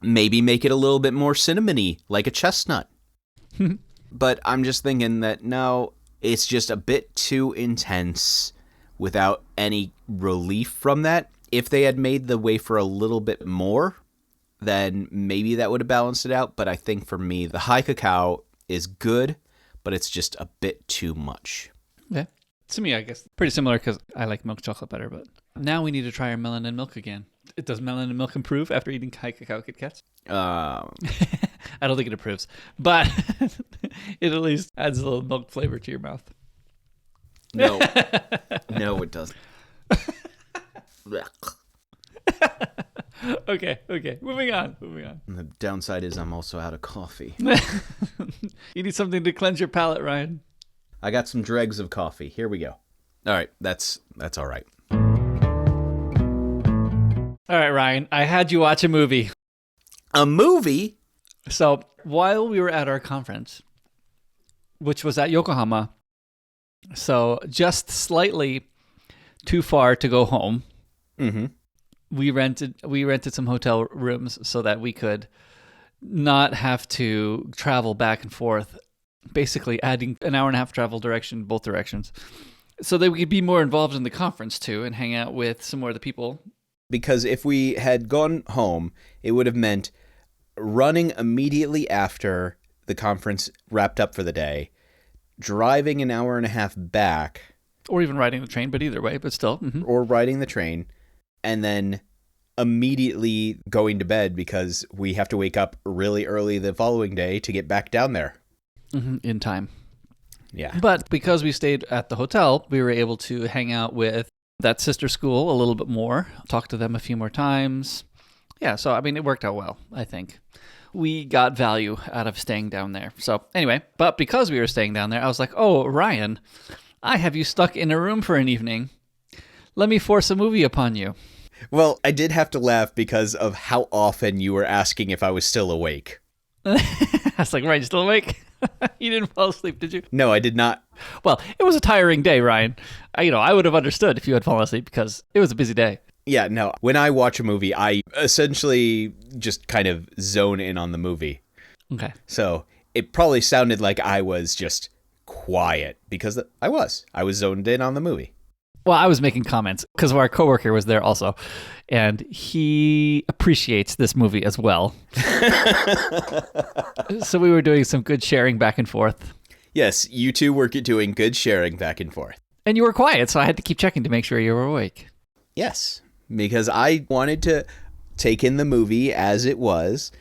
Maybe make it a little bit more cinnamony, like a chestnut. But I'm just thinking that no, it's just a bit too intense without any relief from that. If they had made the wafer a little bit more, then maybe that would have balanced it out. But I think for me, the high cacao is good, but it's just a bit too much. Yeah. To me, I guess pretty similar because I like milk chocolate better. But now we need to try our melon and milk again. Does melon and milk improve after eating high cacao Kit Kats? I don't think it improves, but it at least adds a little milk flavor to your mouth. No. No, it doesn't. Okay. Moving on. And the downside is I'm also out of coffee. You need something to cleanse your palate, Ryan. I got some dregs of coffee. Here we go. All right, that's all right. All right, Ryan, I had you watch a movie. A movie? So while we were at our conference, which was at Yokohama, so just slightly too far to go home, we rented some hotel rooms so that we could not have to travel back and forth, basically adding an hour and a half travel direction, both directions, so that we could be more involved in the conference too and hang out with some more of the people. Because if we had gone home, it would have meant running immediately after the conference wrapped up for the day, driving an hour and a half back. Or even riding the train, but either way, but still. Or riding the train, and then immediately going to bed because we have to wake up really early the following day to get back down there. In time. Yeah. But because we stayed at the hotel, we were able to hang out with that sister school a little bit more, talk to them a few more times. Yeah, so I mean, it worked out well, I think. We got value out of staying down there. So anyway, but because we were staying down there, I was like, oh, Ryan, I have you stuck in a room for an evening. Let me force a movie upon you. Well, I did have to laugh because of how often you were asking if I was still awake. I was like, Ryan, you still awake? You didn't fall asleep, did you? No, I did not. Well, it was a tiring day, Ryan. I would have understood if you had fallen asleep because it was a busy day. Yeah, no. When I watch a movie, I essentially just kind of zone in on the movie. Okay. So it probably sounded like I was just quiet because I was zoned in on the movie. Well, I was making comments because our coworker was there also, and he appreciates this movie as well. So we were doing some good sharing back and forth. Yes, you two were doing good sharing back and forth. And you were quiet, so I had to keep checking to make sure you were awake. Yes, because I wanted to take in the movie as it was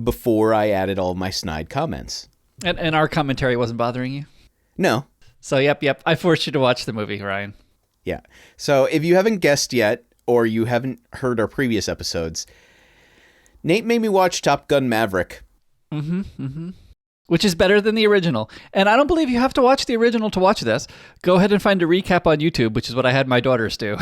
before I added all my snide comments. And our commentary wasn't bothering you? No. So, yep. I forced you to watch the movie, Ryan. Yeah. So if you haven't guessed yet, or you haven't heard our previous episodes, Nate made me watch Top Gun Maverick. Which is better than the original. And I don't believe you have to watch the original to watch this. Go ahead and find a recap on YouTube, which is what I had my daughters do.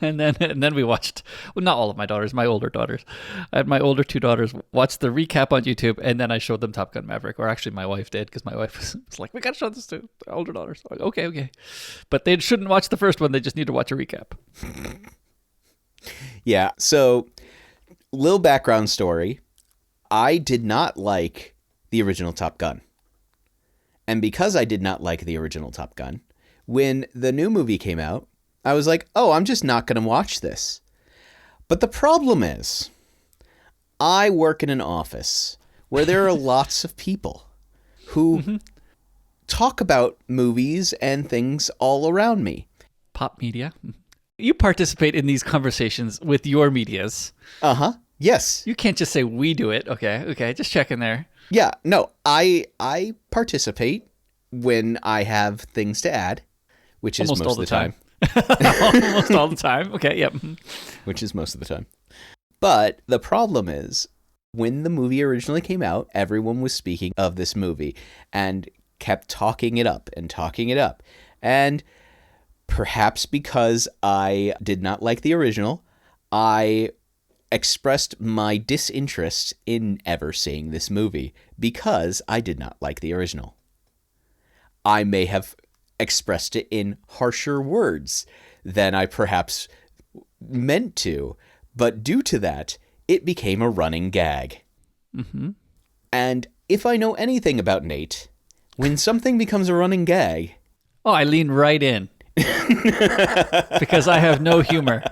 and then we watched, well, not all of my daughters, my older daughters. I had my older two daughters watch the recap on YouTube, and then I showed them Top Gun Maverick. Or actually, my wife did, because my wife was like, we got to show this to our older daughters. Like, okay. But they shouldn't watch the first one. They just need to watch a recap. Yeah, so, little background story. I did not like the original Top Gun. And because I did not like the original Top Gun, when the new movie came out, I was like, oh, I'm just not going to watch this. But the problem is, I work in an office where there are lots of people who talk about movies and things all around me. Pop media. You participate in these conversations with your medias. Uh-huh. Yes. You can't just say we do it. Okay. Just checking there. Yeah, no, I participate when I have things to add, which is Almost most all of the time. Almost all the time. Okay, yep. Which is most of the time. But the problem is, when the movie originally came out, everyone was speaking of this movie and kept talking it up. And perhaps because I did not like the original, I expressed my disinterest in ever seeing this movie because I did not like the original. I may have expressed it in harsher words than I perhaps meant to, but due to that, it became a running gag. Mm-hmm. And if I know anything about Nate, when something becomes a running gag... Oh, I lean right in. Because I have no humor.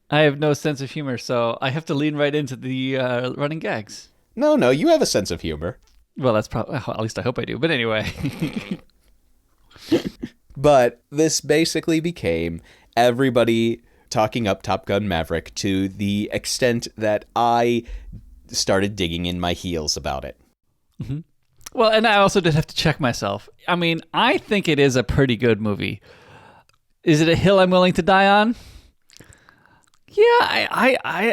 I have no sense of humor, so I have to lean right into the running gags. No, you have a sense of humor. Well, that's probably, at least I hope I do. But anyway. But this basically became everybody talking up Top Gun Maverick to the extent that I started digging in my heels about it. Mm-hmm. Well, and I also did have to check myself. I mean, I think it is a pretty good movie. Is it a hill I'm willing to die on? Yeah,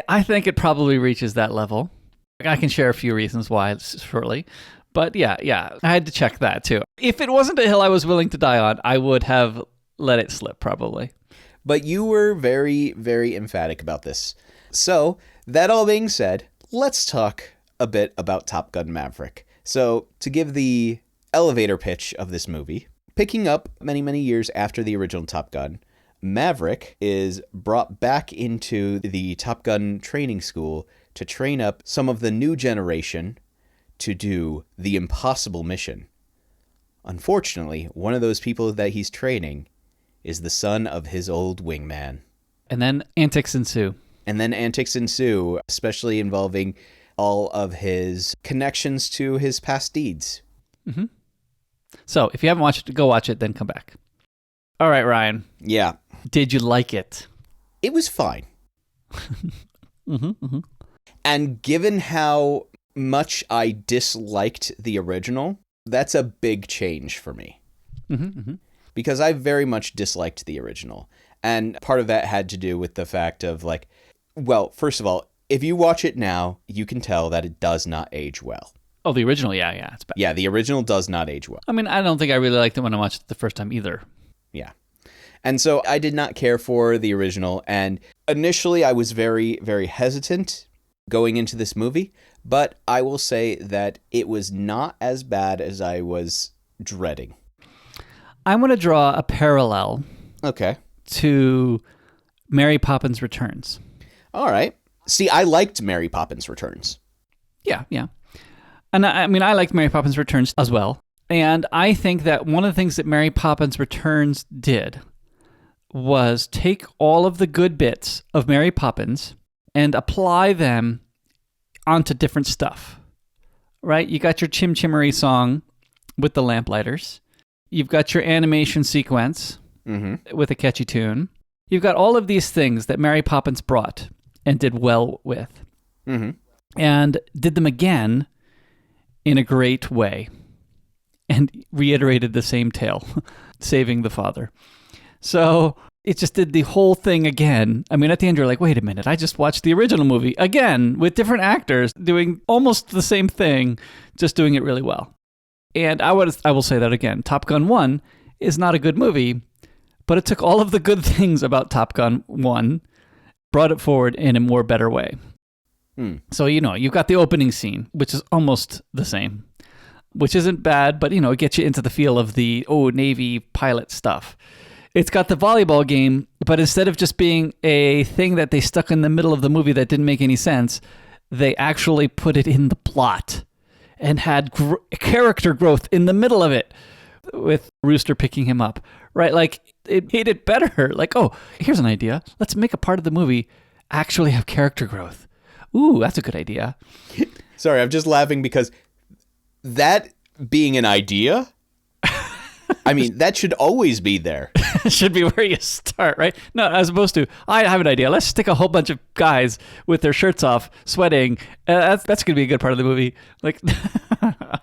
I think it probably reaches that level. I can share a few reasons why shortly. But yeah, I had to check that too. If it wasn't a hill I was willing to die on, I would have let it slip probably. But you were very, very emphatic about this. So, that all being said, let's talk a bit about Top Gun Maverick. So, to give the elevator pitch of this movie, picking up many, many years after the original Top Gun, Maverick is brought back into the Top Gun training school to train up some of the new generation to do the impossible mission. Unfortunately, one of those people that he's training is the son of his old wingman. And then antics ensue. Especially involving all of his connections to his past deeds. Mm-hmm. So, if you haven't watched it, go watch it, then come back. All right, Ryan. Yeah. Did you like it? It was fine. Mm-hmm, mm-hmm. And given how much I disliked the original, that's a big change for me. Mm-hmm, mm-hmm. Because I very much disliked the original. And part of that had to do with the fact of well, first of all, if you watch it now, you can tell that it does not age well. Oh, the original, yeah, it's bad. Yeah, the original does not age well. I mean, I don't think I really liked it when I watched it the first time either. Yeah. And so I did not care for the original. And initially I was very, very hesitant going into this movie. But I will say that it was not as bad as I was dreading. I'm going to draw a parallel to Mary Poppins Returns. All right. See, I liked Mary Poppins Returns. Yeah. And I mean, I liked Mary Poppins Returns as well. And I think that one of the things that Mary Poppins Returns did was take all of the good bits of Mary Poppins and apply them onto different stuff, right? You got your Chim Chimmery song with the Lamplighters. You've got your animation sequence with a catchy tune. You've got all of these things that Mary Poppins brought and did well with. And did them again in a great way and reiterated the same tale, saving the father. So it just did the whole thing again. I mean, at the end, you're like, wait a minute, I just watched the original movie again with different actors doing almost the same thing, just doing it really well. And I will say that again. Top Gun 1 is not a good movie, but it took all of the good things about Top Gun 1, brought it forward in a more better way. So, you've got the opening scene, which is almost the same, which isn't bad, but, it gets you into the feel of the, Navy pilot stuff. It's got the volleyball game, but instead of just being a thing that they stuck in the middle of the movie that didn't make any sense, they actually put it in the plot and had character growth in the middle of it with Rooster picking him up, right? Like, it made it better. Like, here's an idea. Let's make a part of the movie actually have character growth. Ooh, that's a good idea. Sorry, I'm just laughing because that being an idea, I mean, that should always be there. It should be where you start, right? No, as opposed to, I have an idea. Let's stick a whole bunch of guys with their shirts off, sweating. That's going to be a good part of the movie. Like,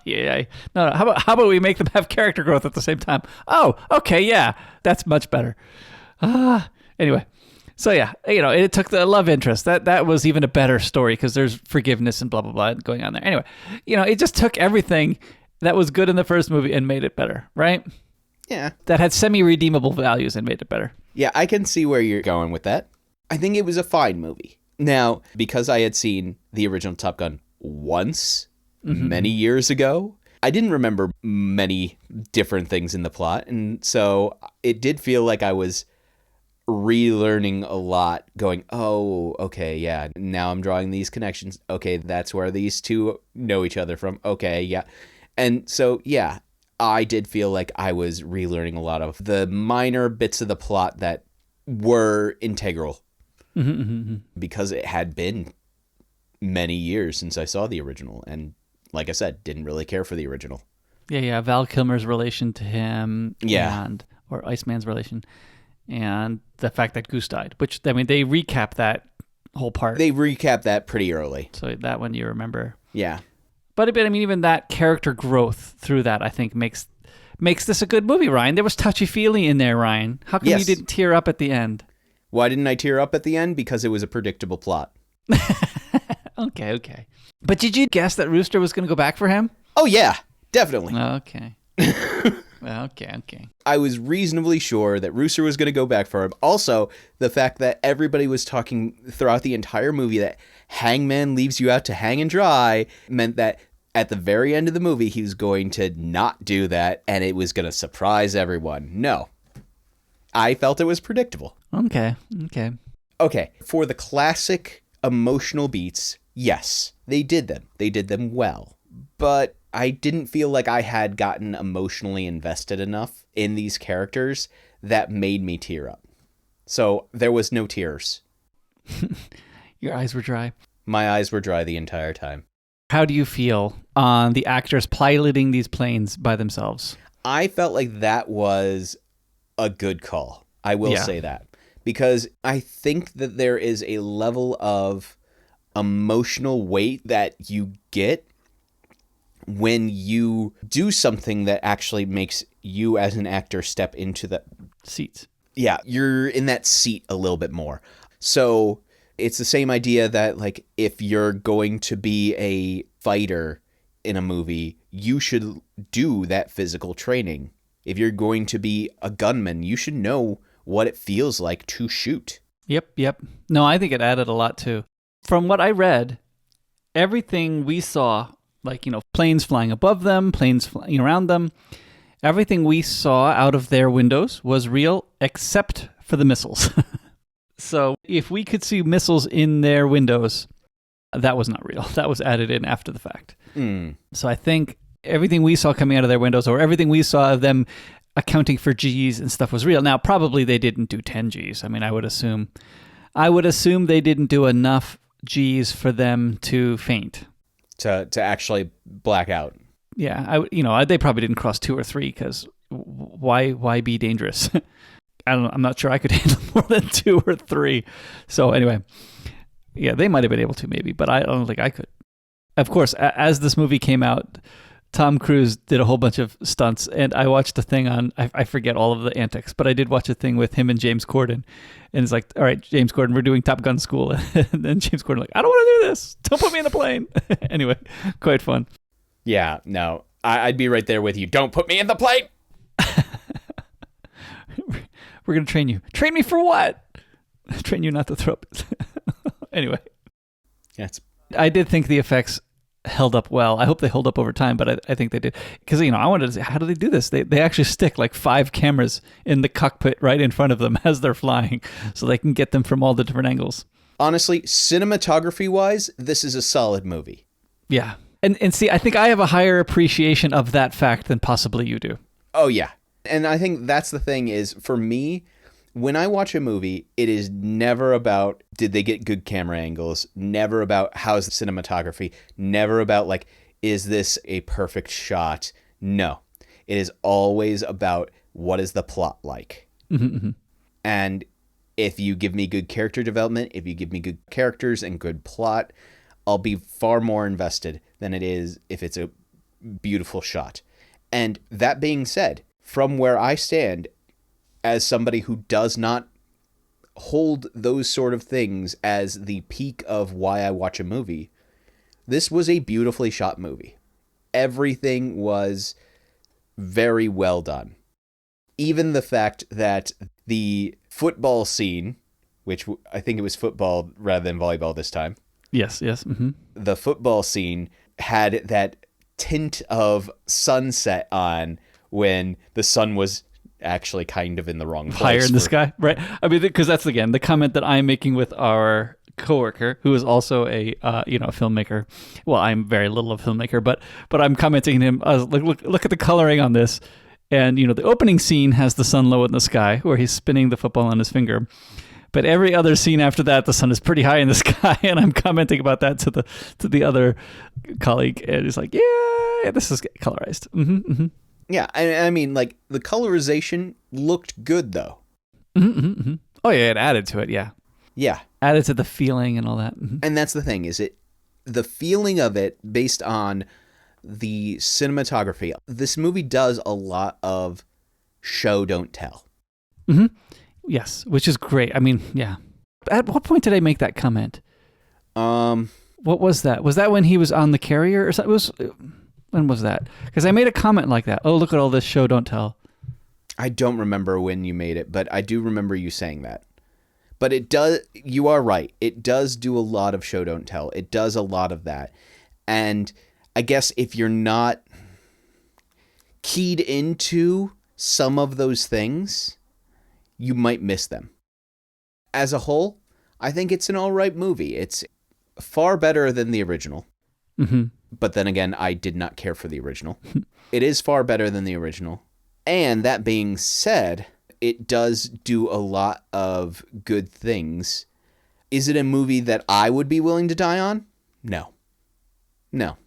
yeah. No, how about we make them have character growth at the same time? Oh, okay, yeah. That's much better. Anyway. So yeah, it took the love interest. That was even a better story because there's forgiveness and blah, blah, blah going on there. Anyway, it just took everything that was good in the first movie and made it better, right? Yeah. That had semi-redeemable values and made it better. Yeah, I can see where you're going with that. I think it was a fine movie. Now, because I had seen the original Top Gun once, many years ago, I didn't remember many different things in the plot. And so it did feel like I was relearning a lot, going, oh, okay, yeah, now I'm drawing these connections. Okay, that's where these two know each other from. Okay, yeah. And so, yeah, I did feel like I was relearning a lot of the minor bits of the plot that were integral because it had been many years since I saw the original. And like I said, didn't really care for the original. Yeah. Val Kilmer's relation to him, Yeah. or Iceman's relation, and the fact that Goose died. Which, I mean, they recap that whole part. They recap that pretty early. So that one you remember. Yeah. But I mean, even that character growth through that, I think, makes this a good movie, Ryan. There was touchy-feely in there, Ryan. How come you didn't tear up at the end? Why didn't I tear up at the end? Because it was a predictable plot. Okay. But did you guess that Rooster was going to go back for him? Oh, yeah, definitely. Okay. Okay. I was reasonably sure that Rooster was going to go back for him. Also, the fact that everybody was talking throughout the entire movie that Hangman leaves you out to hang and dry meant that at the very end of the movie, he was going to not do that, and it was going to surprise everyone. No. I felt it was predictable. Okay. Okay, for the classic emotional beats, yes, they did them. They did them well. But I didn't feel like I had gotten emotionally invested enough in these characters that made me tear up. So there was no tears. Your eyes were dry. My eyes were dry the entire time. How do you feel on the actors piloting these planes by themselves? I felt like that was a good call. I will say that. Because I think that there is a level of emotional weight that you get when you do something that actually makes you as an actor step into the seats. Yeah, you're in that seat a little bit more. So it's the same idea that, like, if you're going to be a fighter in a movie, you should do that physical training. If you're going to be a gunman, you should know what it feels like to shoot. Yep. No, I think it added a lot too. From what I read, everything we saw, like, planes flying above them, planes flying around them, everything we saw out of their windows was real except for the missiles. So if we could see missiles in their windows, that was not real. That was added in after the fact. So I think everything we saw coming out of their windows, or everything we saw of them accounting for G's and stuff, was real. Now, probably they didn't do 10 G's. I mean, I would assume they didn't do enough G's for them to faint. To actually black out. Yeah, they probably didn't cross 2 or 3 because why be dangerous? I'm not sure I could handle more than 2 or 3. So anyway, yeah, they might have been able to maybe, but I don't think I could. Of course, as this movie came out, Tom Cruise did a whole bunch of stunts, and I watched a thing on, I forget all of the antics, but I did watch a thing with him and James Corden, and it's like, all right, James Corden, we're doing Top Gun school, and then James Corden like, I don't want to do this, don't put me in the plane. Anyway, quite fun. Yeah, no, I'd be right there with you. Don't put me in the plane. We're going to train you. Train me for what? Train you not to throw up. Anyway. Yes. I did think the effects held up well. I hope they hold up over time, but I think they did. Because, I wanted to say, how do they do this? They actually stick like 5 cameras in the cockpit right in front of them as they're flying, so they can get them from all the different angles. Honestly, cinematography-wise, this is a solid movie. Yeah. And see, I think I have a higher appreciation of that fact than possibly you do. Oh, yeah. And I think that's the thing is, for me, when I watch a movie, it is never about, did they get good camera angles? Never about, how's the cinematography? Never about, like, is this a perfect shot? No. It is always about, what is the plot like? Mm-hmm. And if you give me good character development, if you give me good characters and good plot, I'll be far more invested than it is if it's a beautiful shot. And that being said, from where I stand, as somebody who does not hold those sort of things as the peak of why I watch a movie, this was a beautifully shot movie. Everything was very well done. Even the fact that the football scene, which I think it was football rather than volleyball this time. Yes. Mm-hmm. The football scene had that tint of sunset on when the sun was actually kind of in the wrong place. Higher in the sky, right? I mean, because that's again the comment that I'm making with our coworker, who is also a a filmmaker. Well, I'm very little of a filmmaker, but I'm commenting to him. Look at the coloring on this, and the opening scene has the sun low in the sky where he's spinning the football on his finger. But every other scene after that, the sun is pretty high in the sky, and I'm commenting about that to the other colleague, and he's like, "Yeah, this is colorized." Mm-hmm, mm-hmm. Yeah, I mean, like the colorization looked good though. Mm-hmm, mm-hmm. Oh yeah, it added to it. Yeah, yeah, added to the feeling and all that. Mm-hmm. And that's the thing, is the feeling of it based on the cinematography. This movie does a lot of show don't tell. Mm-hmm. Yes, which is great. I mean, yeah. At what point did I make that comment? What was that? Was that when he was on the carrier or something? When was that? Because I made a comment like that. Oh, look at all this show don't tell. I don't remember when you made it, but I do remember you saying that. But it does. You are right. It does do a lot of show don't tell. It does a lot of that. And I guess if you're not keyed into some of those things, you might miss them. As a whole, I think it's an all right movie. It's far better than the original. Mm-hmm. But then again, I did not care for the original. It is far better than the original. And that being said, it does do a lot of good things. Is it a movie that I would be willing to die on? No. No.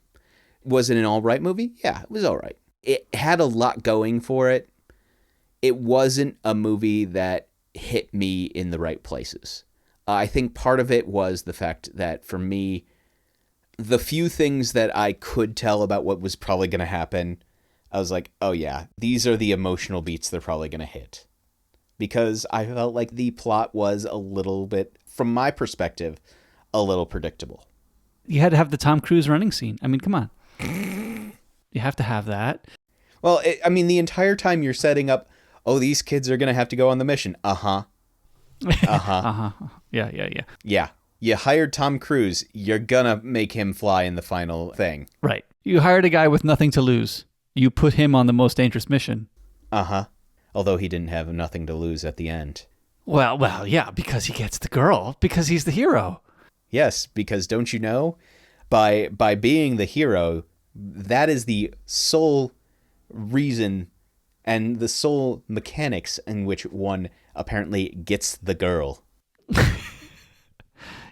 Was it an all right movie? Yeah, it was all right. It had a lot going for it. It wasn't a movie that hit me in the right places. I think part of it was the fact that for me, the few things that I could tell about what was probably going to happen, I was like, oh yeah, these are the emotional beats they're probably going to hit. Because I felt like the plot was a little bit, from my perspective, a little predictable. You had to have the Tom Cruise running scene. I mean, come on. You have to have that. Well, the entire time you're setting up, oh, these kids are going to have to go on the mission. Uh-huh. Uh-huh. Uh-huh. Yeah. Yeah. You hired Tom Cruise. You're going to make him fly in the final thing. Right. You hired a guy with nothing to lose. You put him on the most dangerous mission. Uh-huh. Although he didn't have nothing to lose at the end. Well, yeah, because he gets the girl. Because he's the hero. Yes, because don't you know? By being the hero, that is the sole reason and the sole mechanics in which one apparently gets the girl.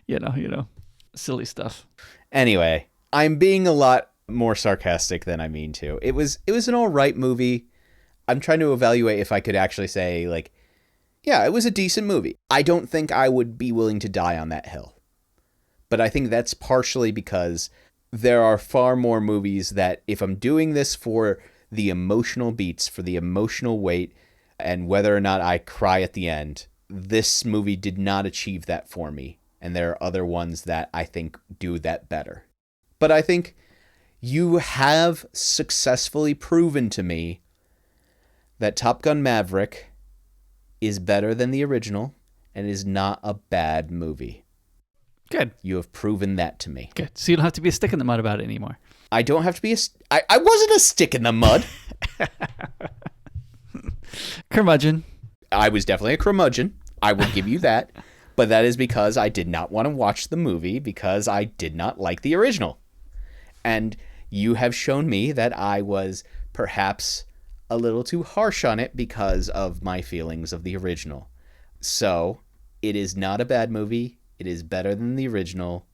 you know, silly stuff. Anyway, I'm being a lot more sarcastic than I mean to. It was an all right movie. I'm trying to evaluate if I could actually say, like, yeah, it was a decent movie. I don't think I would be willing to die on that hill. But I think that's partially because there are far more movies that if I'm doing this for the emotional beats, for the emotional weight, and whether or not I cry at the end, this movie did not achieve that for me. And there are other ones that I think do that better. But I think you have successfully proven to me that Top Gun Maverick is better than the original and is not a bad movie. Good. You have proven that to me. Good. So you don't have to be a stick in the mud about it anymore. I don't have to be I wasn't a stick in the mud. Curmudgeon. I was definitely a curmudgeon. I will give you that. But that is because I did not want to watch the movie because I did not like the original. And you have shown me that I was perhaps a little too harsh on it because of my feelings of the original. So, it is not a bad movie. It is better than the original.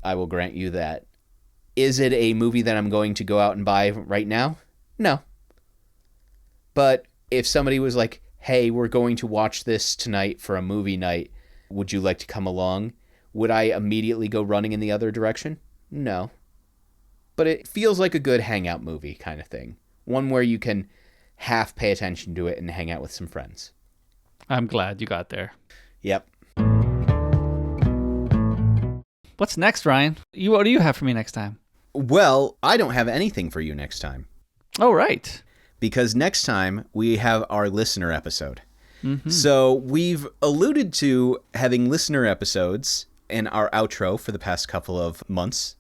I will grant you that. Is it a movie that I'm going to go out and buy right now? No. But if somebody was like, hey, we're going to watch this tonight for a movie night, would you like to come along? Would I immediately go running in the other direction? No. But it feels like a good hangout movie kind of thing. One where you can half pay attention to it and hang out with some friends. I'm glad you got there. Yep. What's next, Ryan? What do you have for me next time? Well, I don't have anything for you next time. Oh, right. Because next time we have our listener episode. Mm-hmm. So we've alluded to having listener episodes in our outro for the past couple of months.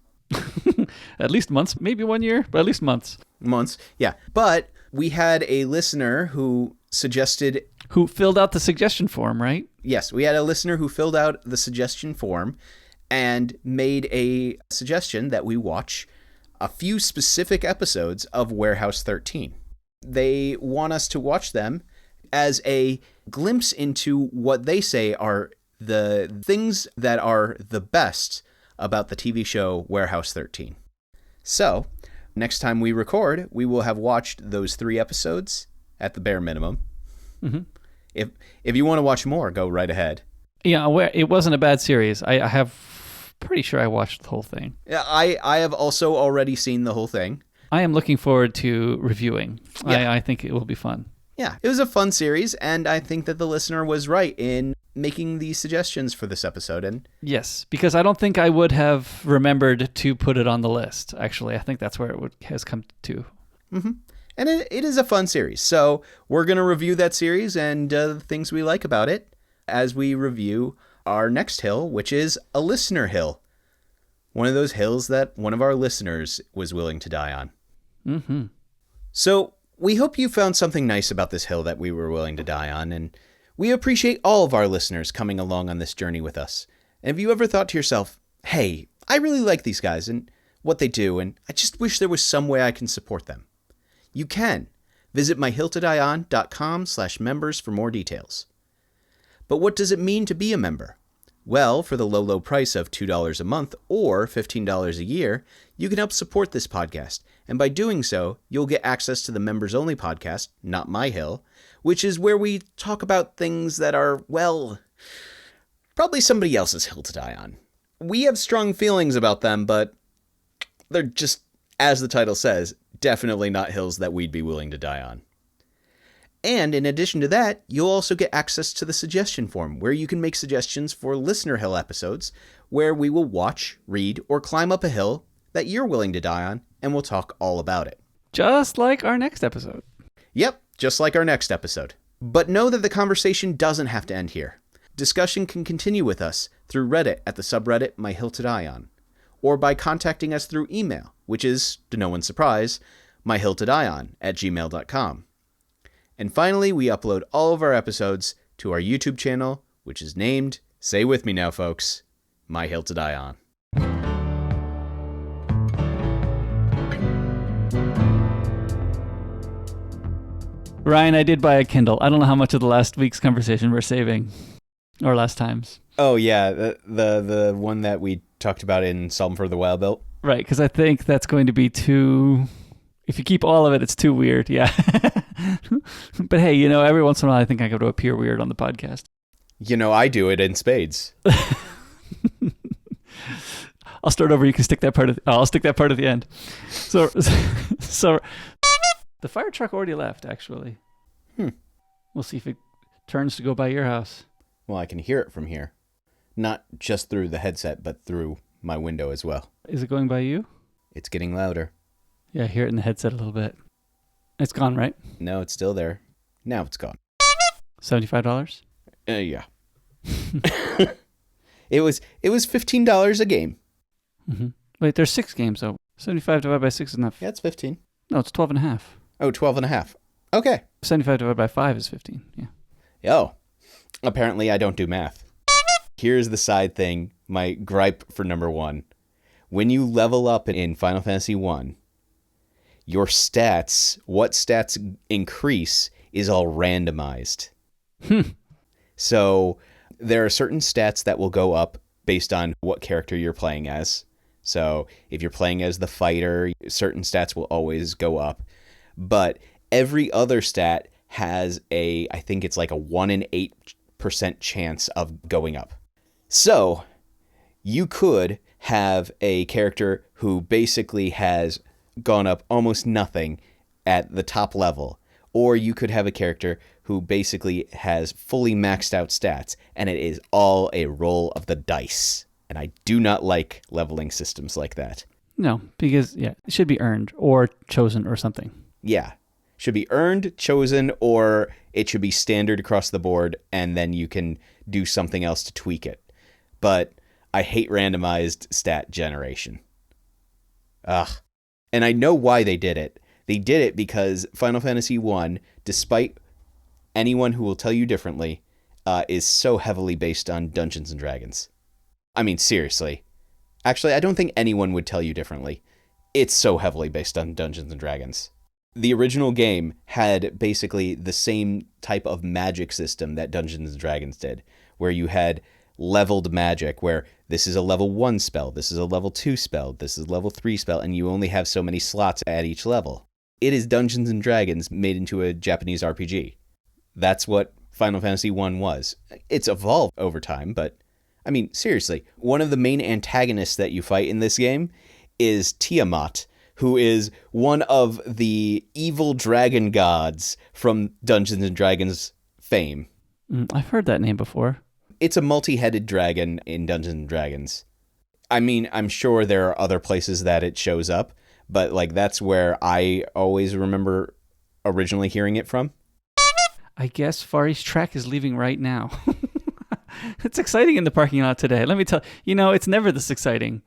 At least months, maybe 1 year, but at least months. Months, yeah. But we had a listener who suggested... Who filled out the suggestion form, right? Yes, we had a listener who filled out the suggestion form and made a suggestion that we watch a few specific episodes of Warehouse 13. They want us to watch them as a glimpse into what they say are the things that are the best about the TV show Warehouse 13. So, next time we record, we will have watched those 3 episodes at the bare minimum. Mm-hmm. If you want to watch more, go right ahead. Yeah, it wasn't a bad series. I have pretty sure I watched the whole thing. Yeah, I have also already seen the whole thing. I am looking forward to reviewing. Yeah. I think it will be fun. Yeah, it was a fun series, and I think that the listener was right in making these suggestions for this episode. And yes, because I don't think I would have remembered to put it on the list, actually. I think that's where has come to. Mm-hmm. And it is a fun series. So we're going to review that series and the things we like about it as we review our next hill, which is a listener hill. One of those hills that one of our listeners was willing to die on. Mm-hmm. So we hope you found something nice about this hill that we were willing to die on, and we appreciate all of our listeners coming along on this journey with us. And have you ever thought to yourself, hey, I really like these guys and what they do, and I just wish there was some way I can support them? You can. Visit myhilltodieon.com/members for more details. But what does it mean to be a member? Well, for the low price of $2 a month or $15 a year, you can help support this podcast. And by doing so, you'll get access to the members-only podcast, Not My Hill, which is where we talk about things that are, well, probably somebody else's hill to die on. We have strong feelings about them, but they're just, as the title says, definitely not hills that we'd be willing to die on. And in addition to that, you'll also get access to the suggestion form, where you can make suggestions for Listener Hill episodes, where we will watch, read, or climb up a hill that you're willing to die on, and we'll talk all about it. Just like our next episode. Yep, just like our next episode. But know that the conversation doesn't have to end here. Discussion can continue with us through Reddit at the subreddit My Hill to Die On, or by contacting us through email, which is, to no one's surprise, myhilltodieon@gmail.com. And finally, we upload all of our episodes to our YouTube channel, which is named, say with me now, folks, My Hill to Die On. Ryan, I did buy a Kindle. I don't know how much of the last week's conversation we're saving, or last time's. Oh yeah, the one that we talked about in Psalm for the Wild Belt. Right, because I think that's going to be too... If you keep all of it, it's too weird, yeah. But hey, every once in a while I think I go to appear weird on the podcast. I do it in spades. I'll start over. You can stick that part I'll stick that part at the end. So the fire truck already left, actually. We'll see if it turns to go by your house. Well, I can hear it from here. Not just through the headset, but through my window as well. Is it going by you? It's getting louder. Yeah, I hear it in the headset a little bit. It's gone, right? No, it's still there. Now it's gone. $75? Yeah. It was $15 a game. Mm-hmm. Wait, there's 6 games, though. 75 divided by 6 is enough. Yeah, it's 15. No, it's 12 and a half. Oh, 12 and a half. Okay. 75 divided by 5 is 15, yeah. Oh, apparently I don't do math. Here's the side thing, my gripe for number 1. When you level up in Final Fantasy 1, your stats, what stats increase, is all randomized. So there are certain stats that will go up based on what character you're playing as. So if you're playing as the fighter, certain stats will always go up. But every other stat has I think it's like a 1 in 8% chance of going up. So you could have a character who basically has gone up almost nothing at the top level, or you could have a character who basically has fully maxed out stats, and it is all a roll of the dice. And I do not like leveling systems like that. No, because, it should be earned or chosen or something. Yeah. Should be earned, chosen, or it should be standard across the board, and then you can do something else to tweak it. But I hate randomized stat generation. Ugh. And I know why they did it. They did it because Final Fantasy 1, despite anyone who will tell you differently is so heavily based on Dungeons and Dragons. I mean, seriously. Actually, I don't think anyone would tell you differently. It's so heavily based on Dungeons and Dragons. The original game had basically the same type of magic system that Dungeons and Dragons did, where you had leveled magic, where this is a level 1 spell, this is a level 2 spell, this is a level 3 spell, and you only have so many slots at each level. It is Dungeons and Dragons made into a Japanese RPG. That's what Final Fantasy I was. It's evolved over time, but I mean, seriously, one of the main antagonists that you fight in this game is Tiamat, who is one of the evil dragon gods from Dungeons and Dragons fame. I've heard that name before. It's a multi-headed dragon in Dungeons and Dragons. I mean, I'm sure there are other places that it shows up, but like that's where I always remember originally hearing it from. I guess Far East Track is leaving right now. It's exciting in the parking lot today. Let me tell you, it's never this exciting.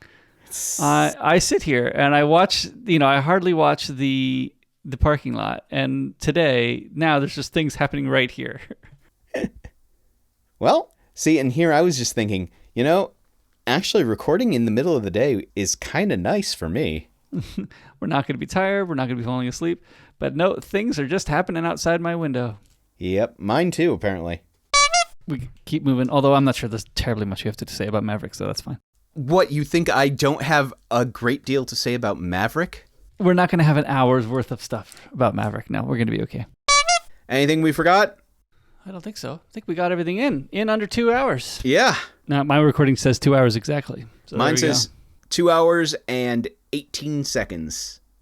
I sit here and I watch, I hardly watch the parking lot. And today, now there's just things happening right here. Well, see, and here I was just thinking, actually recording in the middle of the day is kind of nice for me. We're not going to be tired. We're not going to be falling asleep. But no, things are just happening outside my window. Yep, mine too, apparently. We keep moving, although I'm not sure there's terribly much you have to say about Maverick, so that's fine. What, you think I don't have a great deal to say about Maverick? We're not going to have an hour's worth of stuff about Maverick. No, we're going to be okay. Anything we forgot? I don't think so. I think we got everything in under 2 hours. Yeah. Now, my recording says 2 hours exactly. So mine says 2 hours and 18 seconds.